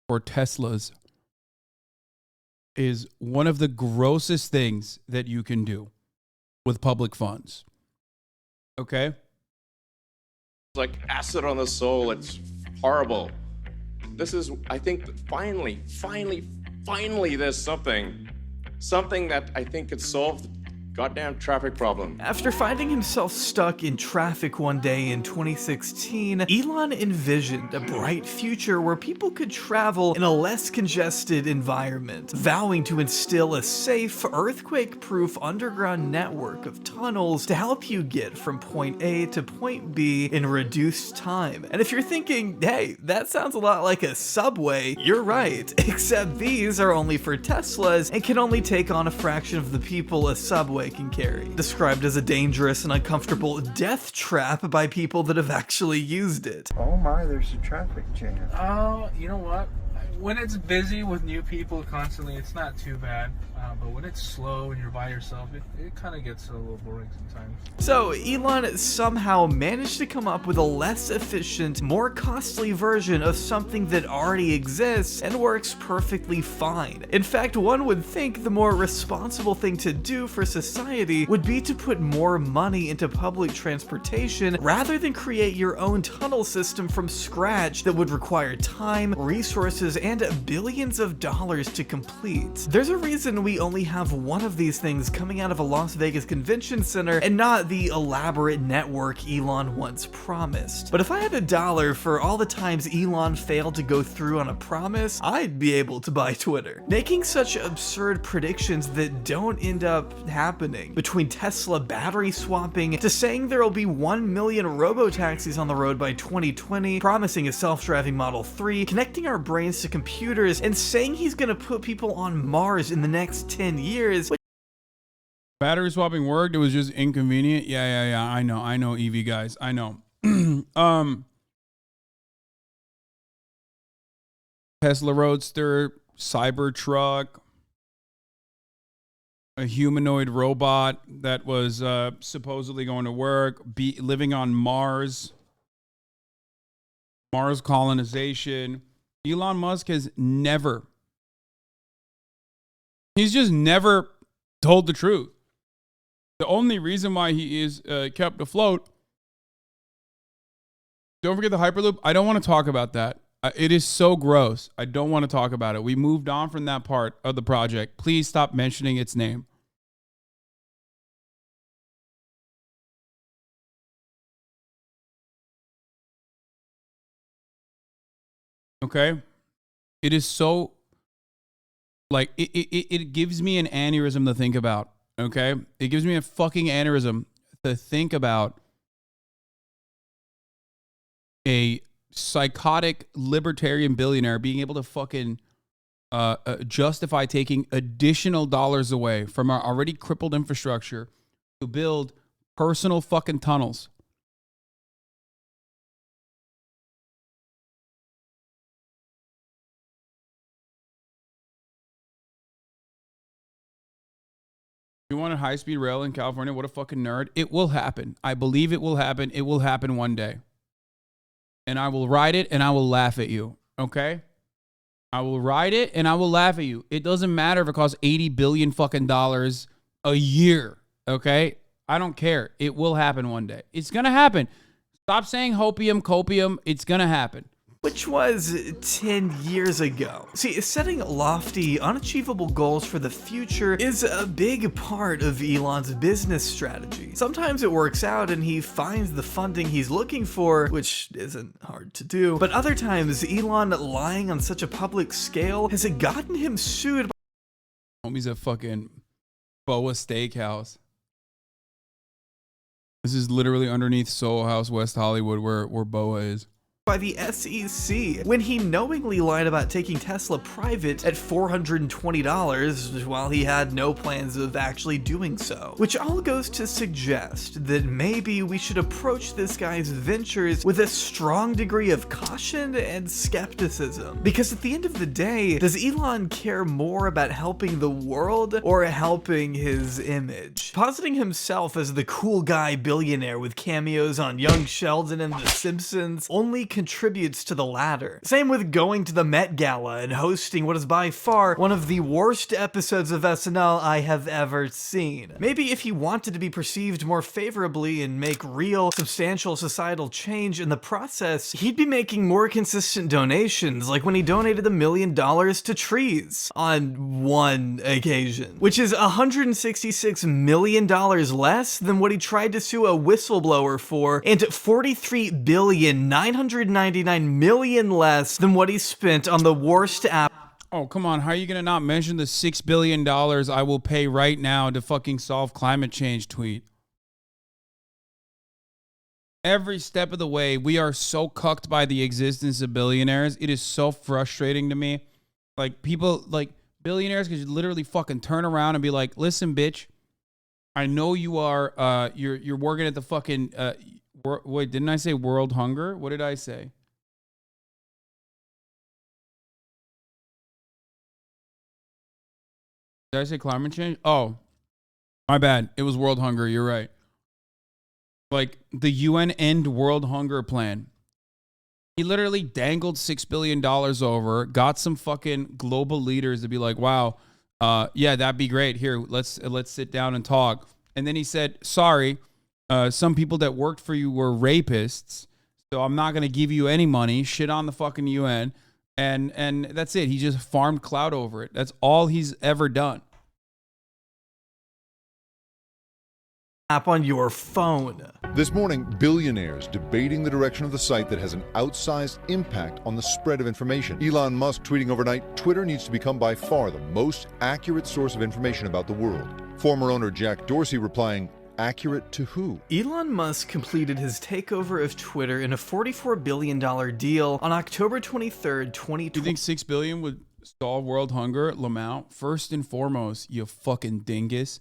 for Teslas is one of the grossest things that you can do with public funds. Okay? It's like acid on the soul. It's horrible. This is, I think, finally, there's something that I think could solve the goddamn traffic problem. After finding himself stuck in traffic one day in 2016, Elon envisioned a bright future where people could travel in a less congested environment, vowing to instill a safe, earthquake-proof underground network of tunnels to help you get from point A to point B in reduced time. And if you're thinking, hey, that sounds a lot like a subway, you're right, except these are only for Teslas and can only take on a fraction of the people a subway can carry. Described as a dangerous and uncomfortable death trap by people that have actually used it. Oh my, there's a traffic jam. Oh, you know what? When it's busy with new people constantly, it's not too bad. But when it's slow and you're by yourself, it kind of gets a little boring sometimes. So Elon somehow managed to come up with a less efficient, more costly version of something that already exists and works perfectly fine. In fact, one would think the more responsible thing to do for society would be to put more money into public transportation rather than create your own tunnel system from scratch that would require time, resources, and billions of dollars to complete. There's a reason we only have one of these things coming out of a Las Vegas convention center and not the elaborate network Elon once promised. But if I had $1 for all the times Elon failed to go through on a promise, I'd be able to buy Twitter. Making such absurd predictions that don't end up happening, between Tesla battery swapping to saying there will be 1 million robo-taxis on the road by 2020, promising a self-driving Model 3, connecting our brains to computers, and saying he's gonna put people on Mars in the next 10 years. Battery swapping worked. It was just inconvenient. Yeah. I know EV guys. I know. Tesla Roadster, Cybertruck, a humanoid robot that was supposedly going to work, living on Mars, Mars colonization. Elon Musk has never, he's just never told the truth. The only reason why he is kept afloat, don't forget the Hyperloop. I don't want to talk about that. It is so gross. I don't want to talk about it. We moved on from that part of the project. Please stop mentioning its name. Okay? It is so, like, it gives me an aneurysm to think about. Okay? It gives me a fucking aneurysm to think about a psychotic libertarian billionaire being able to fucking justify taking additional dollars away from our already crippled infrastructure to build personal fucking tunnels. You want a high-speed rail in California? What a fucking nerd. It will happen. I believe it will happen. It will happen one day. And I will ride it and I will laugh at you. Okay? I will ride it and I will laugh at you. It doesn't matter if it costs $80 billion fucking dollars a year. Okay? I don't care. It will happen one day. It's gonna happen. Stop saying hopium, copium. It's gonna happen. Which was 10 years ago. See, setting lofty, unachievable goals for the future is a big part of Elon's business strategy. Sometimes it works out and he finds the funding he's looking for, which isn't hard to do. But other times, Elon lying on such a public scale has gotten him sued. Homie's a fucking Boa Steakhouse. This is literally underneath Soho House, West Hollywood, where Boa is. By the SEC when he knowingly lied about taking Tesla private at $420 while he had no plans of actually doing so. Which all goes to suggest that maybe we should approach this guy's ventures with a strong degree of caution and skepticism. Because at the end of the day, does Elon care more about helping the world or helping his image? Positing himself as the cool guy billionaire with cameos on Young Sheldon and The Simpsons only contributes to the latter. Same with going to the Met Gala and hosting what is by far one of the worst episodes of SNL I have ever seen. Maybe if he wanted to be perceived more favorably and make real, substantial societal change in the process, he'd be making more consistent donations, like when he donated $1 million to trees on one occasion, which is $166 million less than what he tried to sue a whistleblower for, and $43,999 million less than what he spent on the worst app. Oh, come on. How are you going to not mention the $6 billion I will pay right now to fucking solve climate change tweet? Every step of the way, we are so cucked by the existence of billionaires. It is so frustrating to me. Like, people, like, billionaires could literally fucking turn around and be like, listen, bitch, I know you are, you're working at the fucking, wait, didn't I say world hunger? What did I say? Did I say climate change? Oh, my bad. It was world hunger. You're right. Like the UN End World Hunger Plan. He literally dangled $6 billion over, got some fucking global leaders to be like, wow, yeah, that'd be great. Here, let's sit down and talk. And then he said, sorry, some people that worked for you were rapists, so I'm not going to give you any money. Shit on the fucking UN. And that's it. He just farmed clout over it. That's all he's ever done. App on your phone. This morning, billionaires debating the direction of the site that has an outsized impact on the spread of information. Elon Musk tweeting overnight, Twitter needs to become by far the most accurate source of information about the world. Former owner Jack Dorsey replying, accurate to who? Elon Musk completed his takeover of Twitter in a $44 billion deal on October 23rd, 2020. You think $6 billion would solve world hunger? Lamau, first and foremost, you fucking dingus.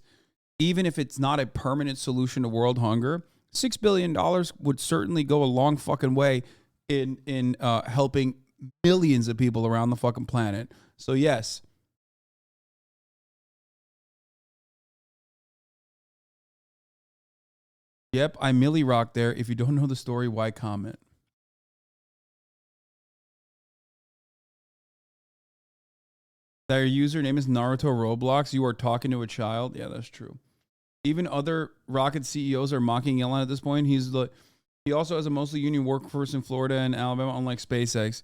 Even if it's not a permanent solution to world hunger, $6 billion would certainly go a long fucking way in helping millions of people around the fucking planet. So yes. Yep, I Millie Rock there. If you don't know the story, why comment? Their username is Naruto Roblox. You are talking to a child. Yeah, that's true. Even other Rocket CEOs are mocking Elon at this point. He also has a mostly union workforce in Florida and Alabama, unlike SpaceX.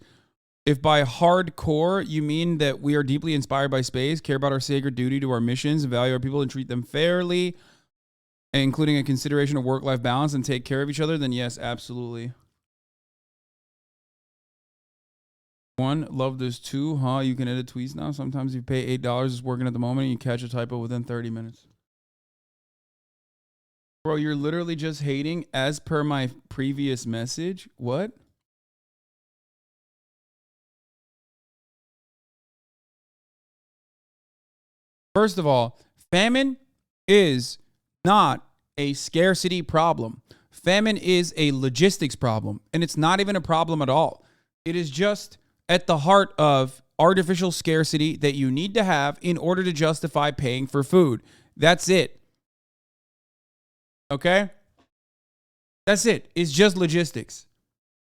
If by hardcore you mean that we are deeply inspired by space, care about our sacred duty to our missions, value our people, and treat them fairly, including a consideration of work-life balance and take care of each other, then yes, absolutely. One, love this too, huh? You can edit tweets now. Sometimes you pay $8, it's working at the moment, and you catch a typo within 30 minutes. Bro, you're literally just hating as per my previous message. What? First of all, famine is not a scarcity problem. Famine is a logistics problem, and it's not even a problem at all. It is just at the heart of artificial scarcity that you need to have in order to justify paying for food. That's it. Okay? That's it. It's just logistics.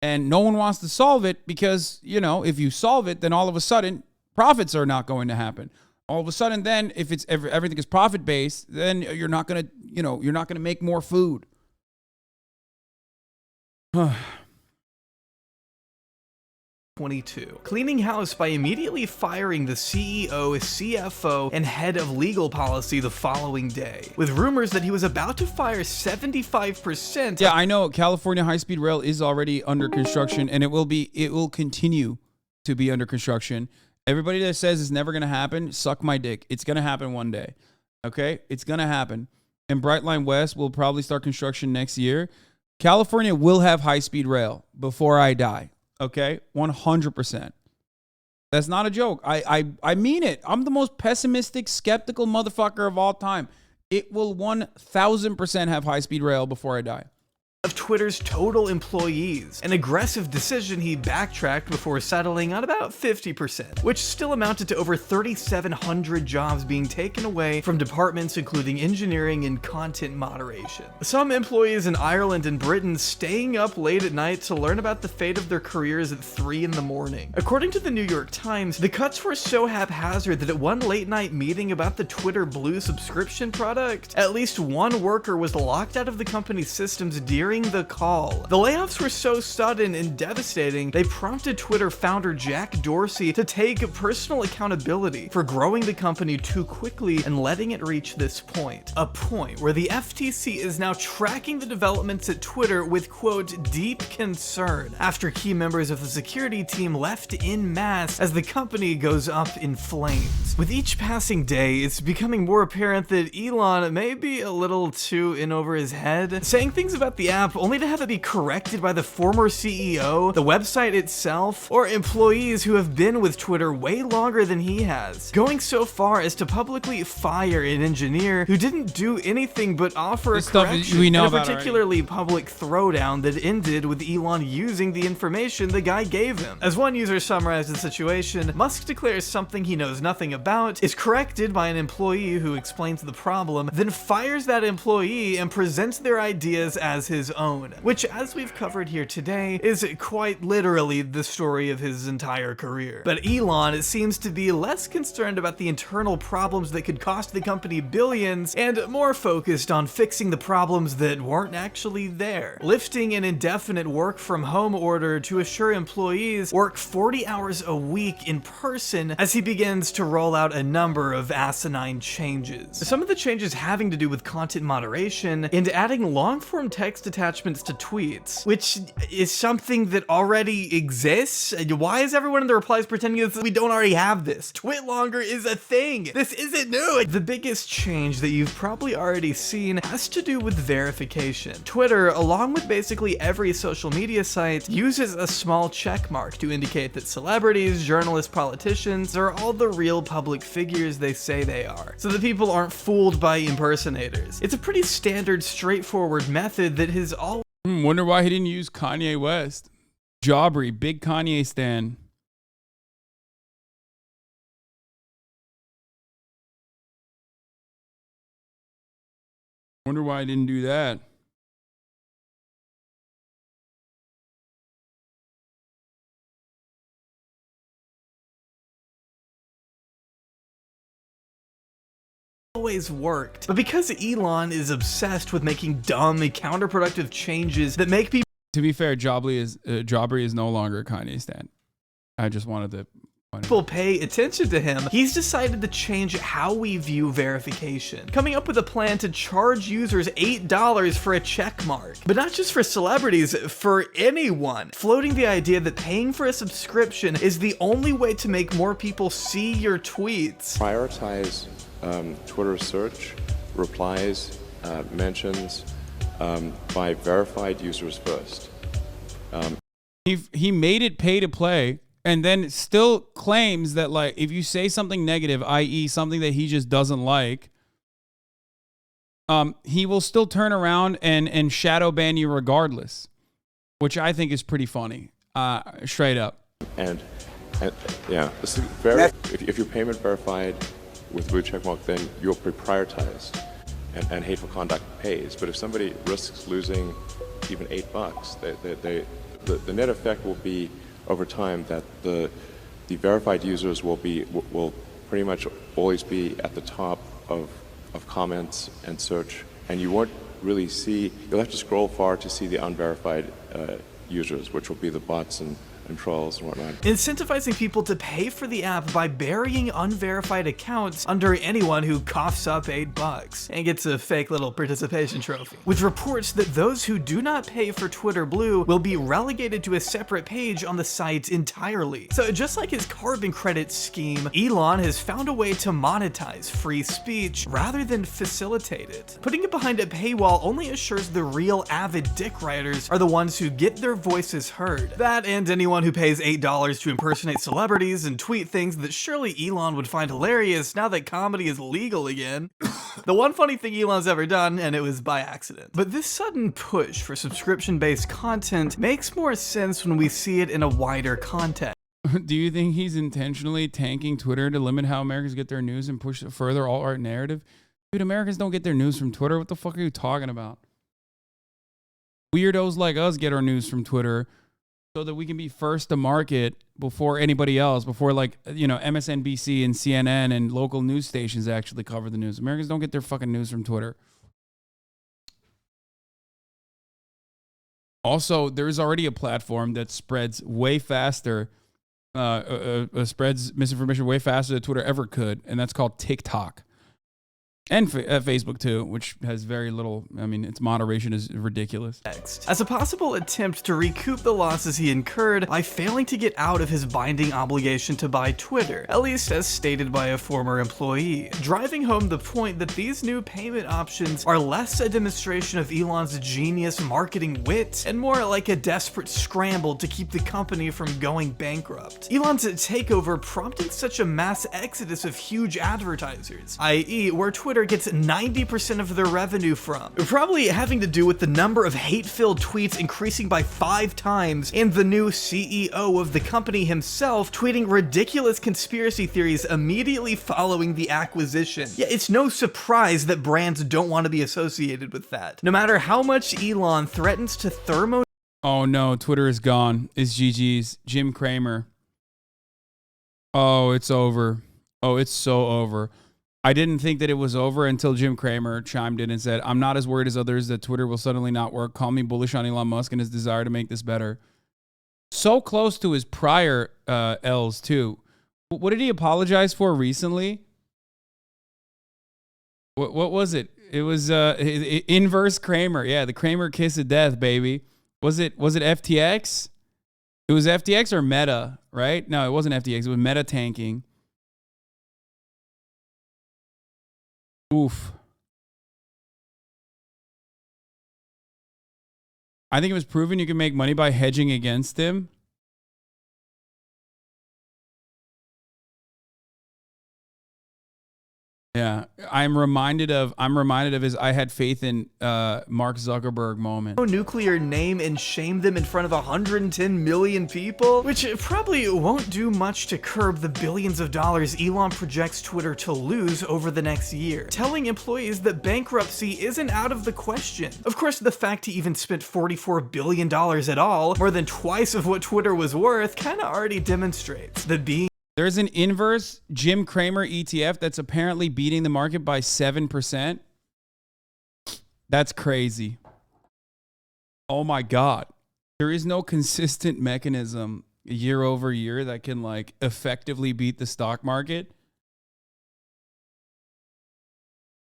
And no one wants to solve it because, you know, if you solve it, then all of a sudden profits are not going to happen. All of a sudden, then, if it's everything is profit-based, then you're not going to, you know, you're not going to make more food. 22. Cleaning house by immediately firing the CEO, CFO, and head of legal policy the following day, with rumors that he was about to fire 75%. Yeah, I know California high-speed rail is already under construction, and it will continue to be under construction. Everybody that says it's never going to happen, suck my dick. It's going to happen one day. Okay? It's going to happen. And Brightline West will probably start construction next year. California will have high-speed rail before I die. Okay? 100%. That's not a joke. I mean it. I'm the most pessimistic, skeptical motherfucker of all time. It will 1,000% have high-speed rail before I die. of Twitter's total employees, an aggressive decision he backtracked before settling on about 50%, which still amounted to over 3,700 jobs being taken away from departments including engineering and content moderation. Some employees in Ireland and Britain staying up late at night to learn about the fate of their careers at 3 in the morning. According to the New York Times, the cuts were so haphazard that at one late night meeting about the Twitter Blue subscription product, at least one worker was locked out of the company's systems during the call. The layoffs were so sudden and devastating, they prompted Twitter founder Jack Dorsey to take personal accountability for growing the company too quickly and letting it reach this point. A point where the FTC is now tracking the developments at Twitter with, quote, deep concern after key members of the security team left en masse as the company goes up in flames. With each passing day, it's becoming more apparent that Elon may be a little too in over his head, saying things about the app only to have it be corrected by the former CEO, the website itself, or employees who have been with Twitter way longer than he has, going so far as to publicly fire an engineer who didn't do anything but offer a correction in a particularly public throwdown that ended with Elon using the information the guy gave him. As one user summarized the situation, Musk declares something he knows nothing about, is corrected by an employee who explains the problem, then fires that employee and presents their ideas as his own, which, as we've covered here today, is quite literally the story of his entire career. But Elon seems to be less concerned about the internal problems that could cost the company billions and more focused on fixing the problems that weren't actually there, lifting an indefinite work from home order to assure employees work 40 hours a week in person as he begins to roll out a number of asinine changes. Some of the changes having to do with content moderation and adding long-form text attachments to tweets, which is something that already exists. Why is everyone in the replies pretending that we don't already have this? Twit longer is a thing. This isn't new. The biggest change that you've probably already seen has to do with verification. Twitter, along with basically every social media site, uses a small check mark to indicate that celebrities, journalists, politicians are all the real public figures they say they are, so that people aren't fooled by impersonators. It's a pretty standard, straightforward method that has all. Wonder why he didn't use Kanye West. Jobbery, big Kanye stan. Wonder why I didn't do that. Always worked, but because Elon is obsessed with making dumb and counterproductive changes that make people. To be fair, Jobbery is no longer a Kanye stan. I just wanted to. People pay attention to him, he's decided to change how we view verification, coming up with a plan to charge users $8 for a check mark. But not just for celebrities, for anyone. Floating the idea that paying for a subscription is the only way to make more people see your tweets. Prioritize Twitter search, replies, mentions by verified users first. He made it pay to play. And then still claims that, like, if you say something negative, i.e. something that he just doesn't like, he will still turn around and shadow ban you regardless, which I think is pretty funny, straight up. And yeah, this is very, if you're payment verified with blue checkmark, then you're prioritized and hateful conduct pays. But if somebody risks losing even $8, the net effect will be over time that the verified users will pretty much always be at the top of comments and search, and you won't really see, you'll have to scroll far to see the unverified users, which will be the bots and trolls and whatnot. Incentivizing people to pay for the app by burying unverified accounts under anyone who coughs up $8 and gets a fake little participation trophy. With reports that those who do not pay for Twitter Blue will be relegated to a separate page on the site entirely. So just like his carbon credit scheme, Elon has found a way to monetize free speech rather than facilitate it. Putting it behind a paywall only assures the real avid dick riders are the ones who get their voices heard. That and anyone anyone who pays $8 to impersonate celebrities and tweet things that surely Elon would find hilarious now that comedy is legal again. The one funny thing Elon's ever done, and it was by accident. But this sudden push for subscription-based content makes more sense when we see it in a wider context. Do you think he's intentionally tanking Twitter to limit how Americans get their news and push a further alt-right narrative? Dude, Americans don't get their news from Twitter. What the fuck are you talking about? Weirdos like us get our news from Twitter so that we can be first to market before anybody else, before MSNBC and CNN and local news stations actually cover the news. Americans don't get their fucking news from Twitter. Also, there's already a platform that spreads way faster, spreads misinformation way faster than Twitter ever could, and that's called TikTok. And Facebook too, which has very little, its moderation is ridiculous. As a possible attempt to recoup the losses he incurred by failing to get out of his binding obligation to buy Twitter, at least as stated by a former employee, driving home the point that these new payment options are less a demonstration of Elon's genius marketing wit and more like a desperate scramble to keep the company from going bankrupt. Elon's takeover prompting such a mass exodus of huge advertisers, i.e. where Twitter gets 90% of their revenue from, probably having to do with the number of hate-filled tweets increasing by 5 times and the new CEO of the company himself tweeting ridiculous conspiracy theories immediately following the acquisition. Yeah, it's no surprise that brands don't want to be associated with that. No matter how much Elon threatens to Oh no, Twitter is gone. It's GG's. Jim Cramer. Oh, it's over. Oh, it's so over. I didn't think that it was over until Jim Cramer chimed in and said, I'm not as worried as others that Twitter will suddenly not work. Call me bullish on Elon Musk and his desire to make this better. So close to his prior L's too. What did he apologize for recently? What was it? It was inverse Cramer. Yeah, the Cramer kiss of death, baby. Was it FTX? It was FTX or Meta, right? No, it wasn't FTX. It was Meta tanking. Oof. I think it was proven you can make money by hedging against him. Yeah, I'm reminded of his I had faith in Mark Zuckerberg moment. nuclear name and shame them in front of 110 million people, which probably won't do much to curb the billions of dollars Elon projects Twitter to lose over the next year, telling employees that bankruptcy isn't out of the question. Of course, the fact he even spent $44 billion at all, more than twice of what Twitter was worth, kinda already demonstrates that There's an inverse Jim Cramer ETF that's apparently beating the market by 7%. That's crazy. Oh my God. There is no consistent mechanism year over year that can effectively beat the stock market.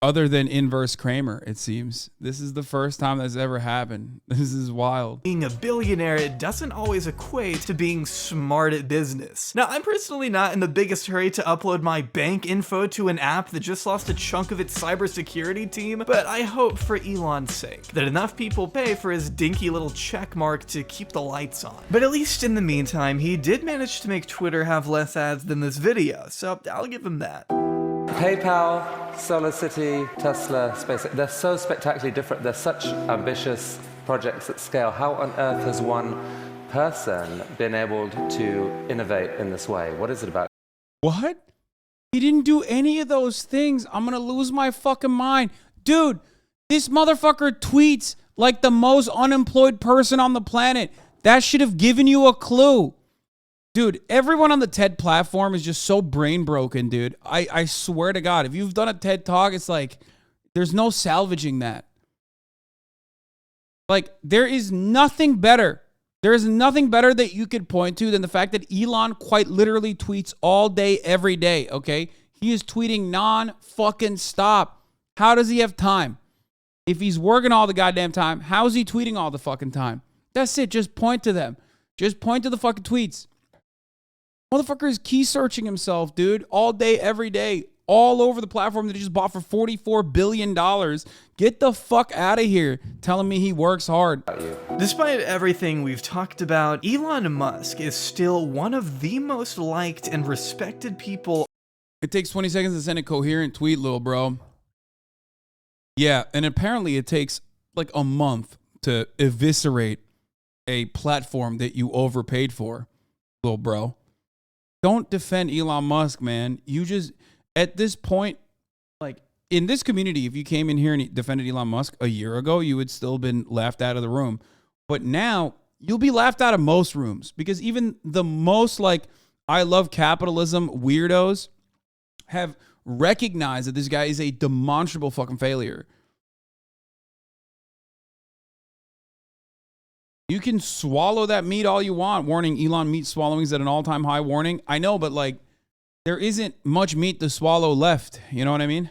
Other than inverse Cramer, it seems. This is the first time that's ever happened. This is wild. Being a billionaire, it doesn't always equate to being smart at business. Now, I'm personally not in the biggest hurry to upload my bank info to an app that just lost a chunk of its cybersecurity team, but I hope for Elon's sake that enough people pay for his dinky little check mark to keep the lights on. But at least in the meantime, he did manage to make Twitter have less ads than this video, so I'll give him that. PayPal, SolarCity, Tesla, SpaceX, they're so spectacularly different. They're such ambitious projects at scale. How on earth has one person been able to innovate in this way? What is it about? What? He didn't do any of those things. I'm going to lose my fucking mind. Dude, this motherfucker tweets like the most unemployed person on the planet. That should have given you a clue. Dude, everyone on the TED platform is just so brain broken, dude. I swear to God, if you've done a TED Talk, it's like, there's no salvaging that. There is nothing better. There is nothing better that you could point to than the fact that Elon quite literally tweets all day, every day, okay? He is tweeting non-fucking stop. How does he have time? If he's working all the goddamn time, how is he tweeting all the fucking time? That's it. Just point to them. Just point to the fucking tweets. Motherfucker is key searching himself, dude, all day, every day. all over the platform that he just bought for $44 billion. Get the fuck out of here telling me he works hard. Despite everything we've talked about, Elon Musk is still one of the most liked and respected people. It takes 20 seconds to send a coherent tweet, little bro. Yeah, and apparently it takes like a month to eviscerate a platform that you overpaid for, little bro. Don't defend Elon Musk, man. You just, at this point, like in this community, if you came in here and defended Elon Musk a year ago, you would still been laughed out of the room. But now you'll be laughed out of most rooms because even the most like I love capitalism weirdos have recognized that this guy is a demonstrable fucking failure. You can swallow that meat all you want. Warning, Elon meat swallowing is at an all-time high. Warning. I know, but like there isn't much meat to swallow left. You know what I mean?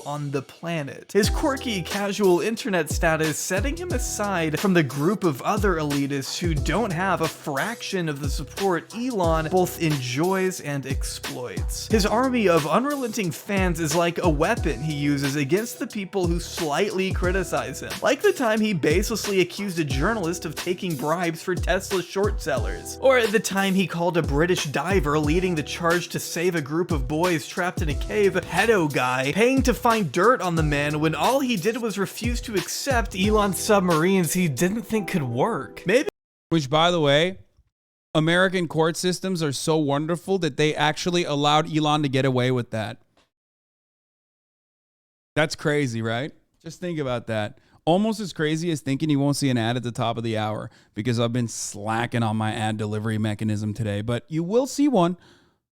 On the planet. His quirky, casual internet status setting him aside from the group of other elitists who don't have a fraction of the support Elon both enjoys and exploits. His army of unrelenting fans is like a weapon he uses against the people who slightly criticize him. Like the time he baselessly accused a journalist of taking bribes for Tesla short sellers. Or the time he called a British diver leading the charge to save a group of boys trapped in a cave a pedo guy, paying to find dirt on the man when all he did was refuse to accept Elon's submarines he didn't think could work. Maybe. Which, by the way, American court systems are so wonderful that they actually allowed Elon to get away with that. That's crazy, right? Just think about that. Almost as crazy as thinking you won't see an ad at the top of the hour because I've been slacking on my ad delivery mechanism today, but you will see one.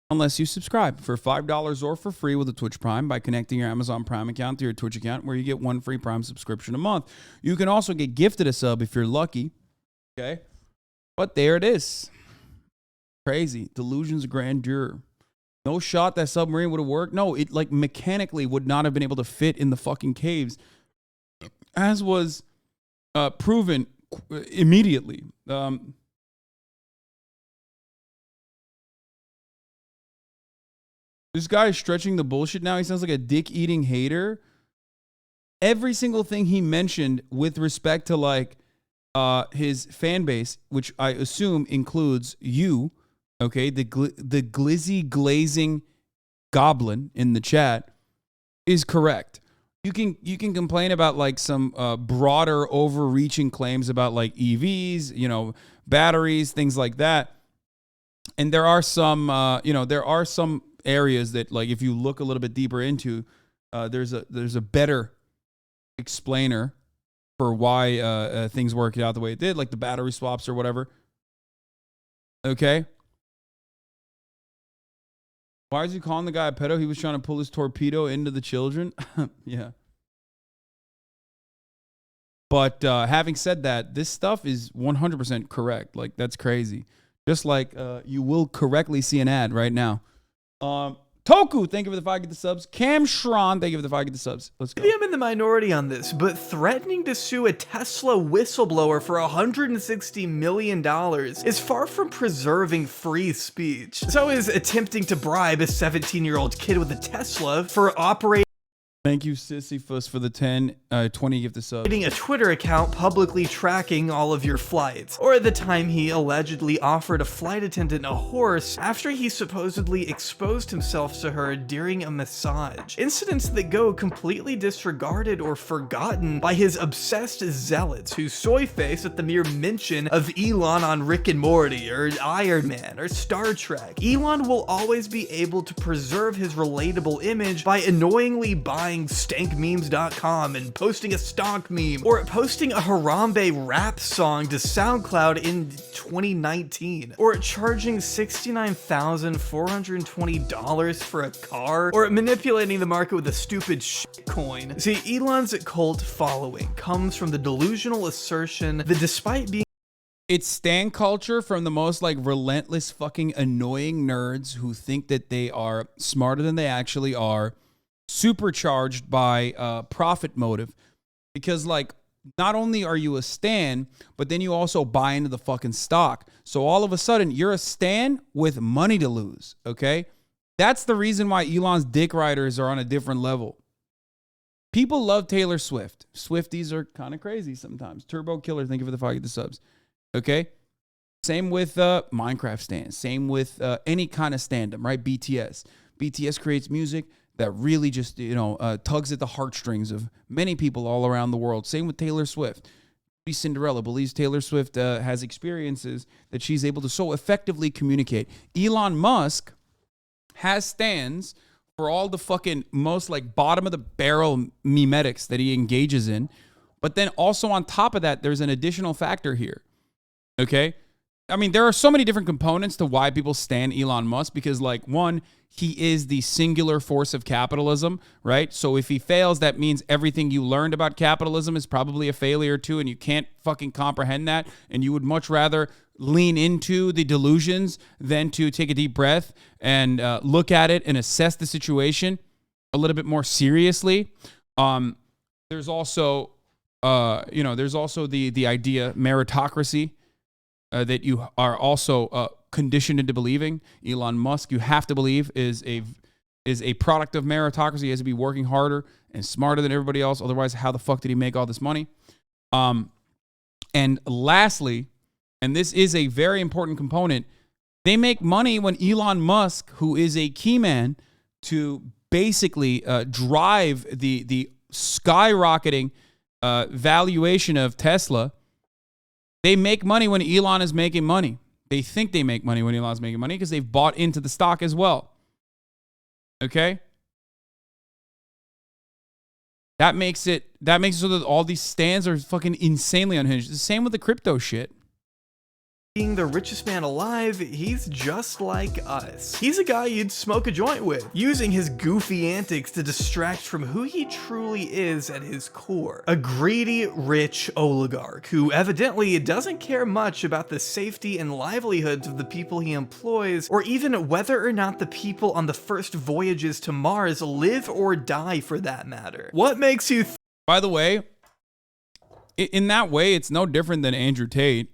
Unless you subscribe for $5 or for free with a Twitch Prime by connecting your Amazon Prime account to your Twitch account, where you get one free Prime subscription a month. You can also get gifted a sub if you're lucky. Okay? But there it is. Crazy. Delusions of grandeur. No shot that submarine would have worked. No, it like mechanically would not have been able to fit in the fucking caves, as was proven immediately. This guy is stretching the bullshit now. He sounds like a dick-eating hater. Every single thing he mentioned with respect to like his fan base, which I assume includes you, okay, the glizzy glazing goblin in the chat, is correct. You can complain about like some broader overreaching claims about like EVs, you know, batteries, things like that. And there are some there are some areas that, like, if you look a little bit deeper into, there's a better explainer for why things worked out the way it did, like the battery swaps or whatever. Okay. Why is he calling the guy a pedo? He was trying to pull his torpedo into the children. Yeah. But having said that, this stuff is 100% correct. Like, that's crazy. Just like you will correctly see an ad right now. Toku, thank you for the 5 get the subs. Cam Shron, thank you for the 5 get the subs. Let's go. Maybe I'm in the minority on this, but threatening to sue a Tesla whistleblower for $160 million is far from preserving free speech. So is attempting to bribe a 17-year-old kid with a Tesla for operating Thank you, Sisyphus, for the 20 gift of subs. A Twitter account publicly tracking all of your flights. Or at the time he allegedly offered a flight attendant a horse after he supposedly exposed himself to her during a massage. Incidents that go completely disregarded or forgotten by his obsessed zealots who soy face at the mere mention of Elon on Rick and Morty or Iron Man or Star Trek. Elon will always be able to preserve his relatable image by annoyingly buying stankmemes.com and posting a stonk meme, or posting a Harambe rap song to SoundCloud in 2019, or charging $69,420 for a car, or manipulating the market with a stupid shitcoin. See, Elon's cult following comes from the delusional assertion that despite being It's stan culture from the most like relentless fucking annoying nerds who think that they are smarter than they actually are, supercharged by profit motive. Because like not only are you a stan, but then you also buy into the fucking stock. So all of a sudden, you're a stan with money to lose, okay? That's the reason why Elon's dick riders are on a different level. People love Taylor Swift. Swifties are kind of crazy sometimes. Turbo Killer, thank you for the 5 subs. Okay? Same with Minecraft stands. Same with any kind of stand-up, right? BTS. BTS creates music that really just, tugs at the heartstrings of many people all around the world. Same with Taylor Swift. Cinderella believes Taylor Swift has experiences that she's able to so effectively communicate. Elon Musk has stands for all the fucking most like bottom of the barrel memetics that he engages in. But then also on top of that, there's an additional factor here. Okay? I mean, there are so many different components to why people stan Elon Musk because, like, one, he is the singular force of capitalism, right? So if he fails, that means everything you learned about capitalism is probably a failure too, and you can't fucking comprehend that, and you would much rather lean into the delusions than to take a deep breath and look at it and assess the situation a little bit more seriously. There's also, there's also the idea meritocracy. That you are also conditioned into believing. Elon Musk, you have to believe, is a product of meritocracy. He has to be working harder and smarter than everybody else. Otherwise, how the fuck did he make all this money? And lastly, and this is a very important component, they make money when Elon Musk, who is a key man to basically drive the skyrocketing valuation of Tesla. They make money when Elon is making money. They think they make money when Elon's making money because they've bought into the stock as well. Okay? That makes it so that all these stands are fucking insanely unhinged. The same with the crypto shit. Being the richest man alive, he's just like us. He's a guy you'd smoke a joint with, using his goofy antics to distract from who he truly is at his core. A greedy, rich oligarch who evidently doesn't care much about the safety and livelihoods of the people he employs, or even whether or not the people on the first voyages to Mars live or die for that matter. What makes you By the way, in that way, it's no different than Andrew Tate.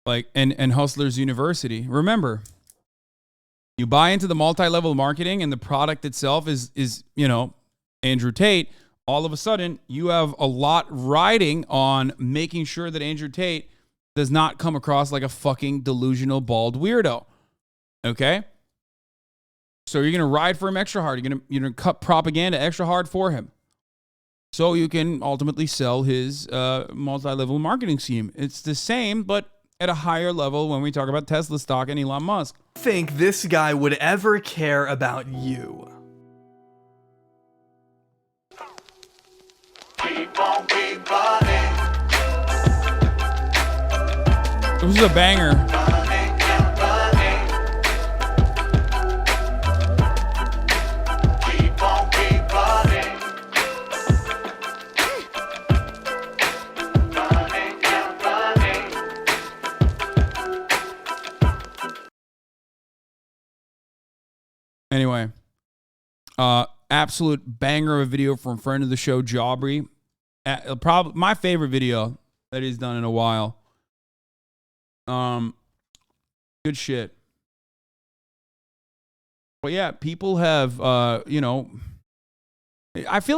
Like and Hustlers University. Remember, you buy into the multi-level marketing and the product itself is Andrew Tate. All of a sudden, you have a lot riding on making sure that Andrew Tate does not come across like a fucking delusional bald weirdo. Okay? So you're gonna ride for him extra hard. You're gonna cut propaganda extra hard for him. So you can ultimately sell his multi-level marketing scheme. It's the same, but at a higher level when we talk about Tesla stock and Elon Musk. Think this guy would ever care about you? This is a banger. Anyway, absolute banger of a video from friend of the show, Jaubrey. Probably my favorite video that he's done in a while. Good shit. But yeah, people have, I feel like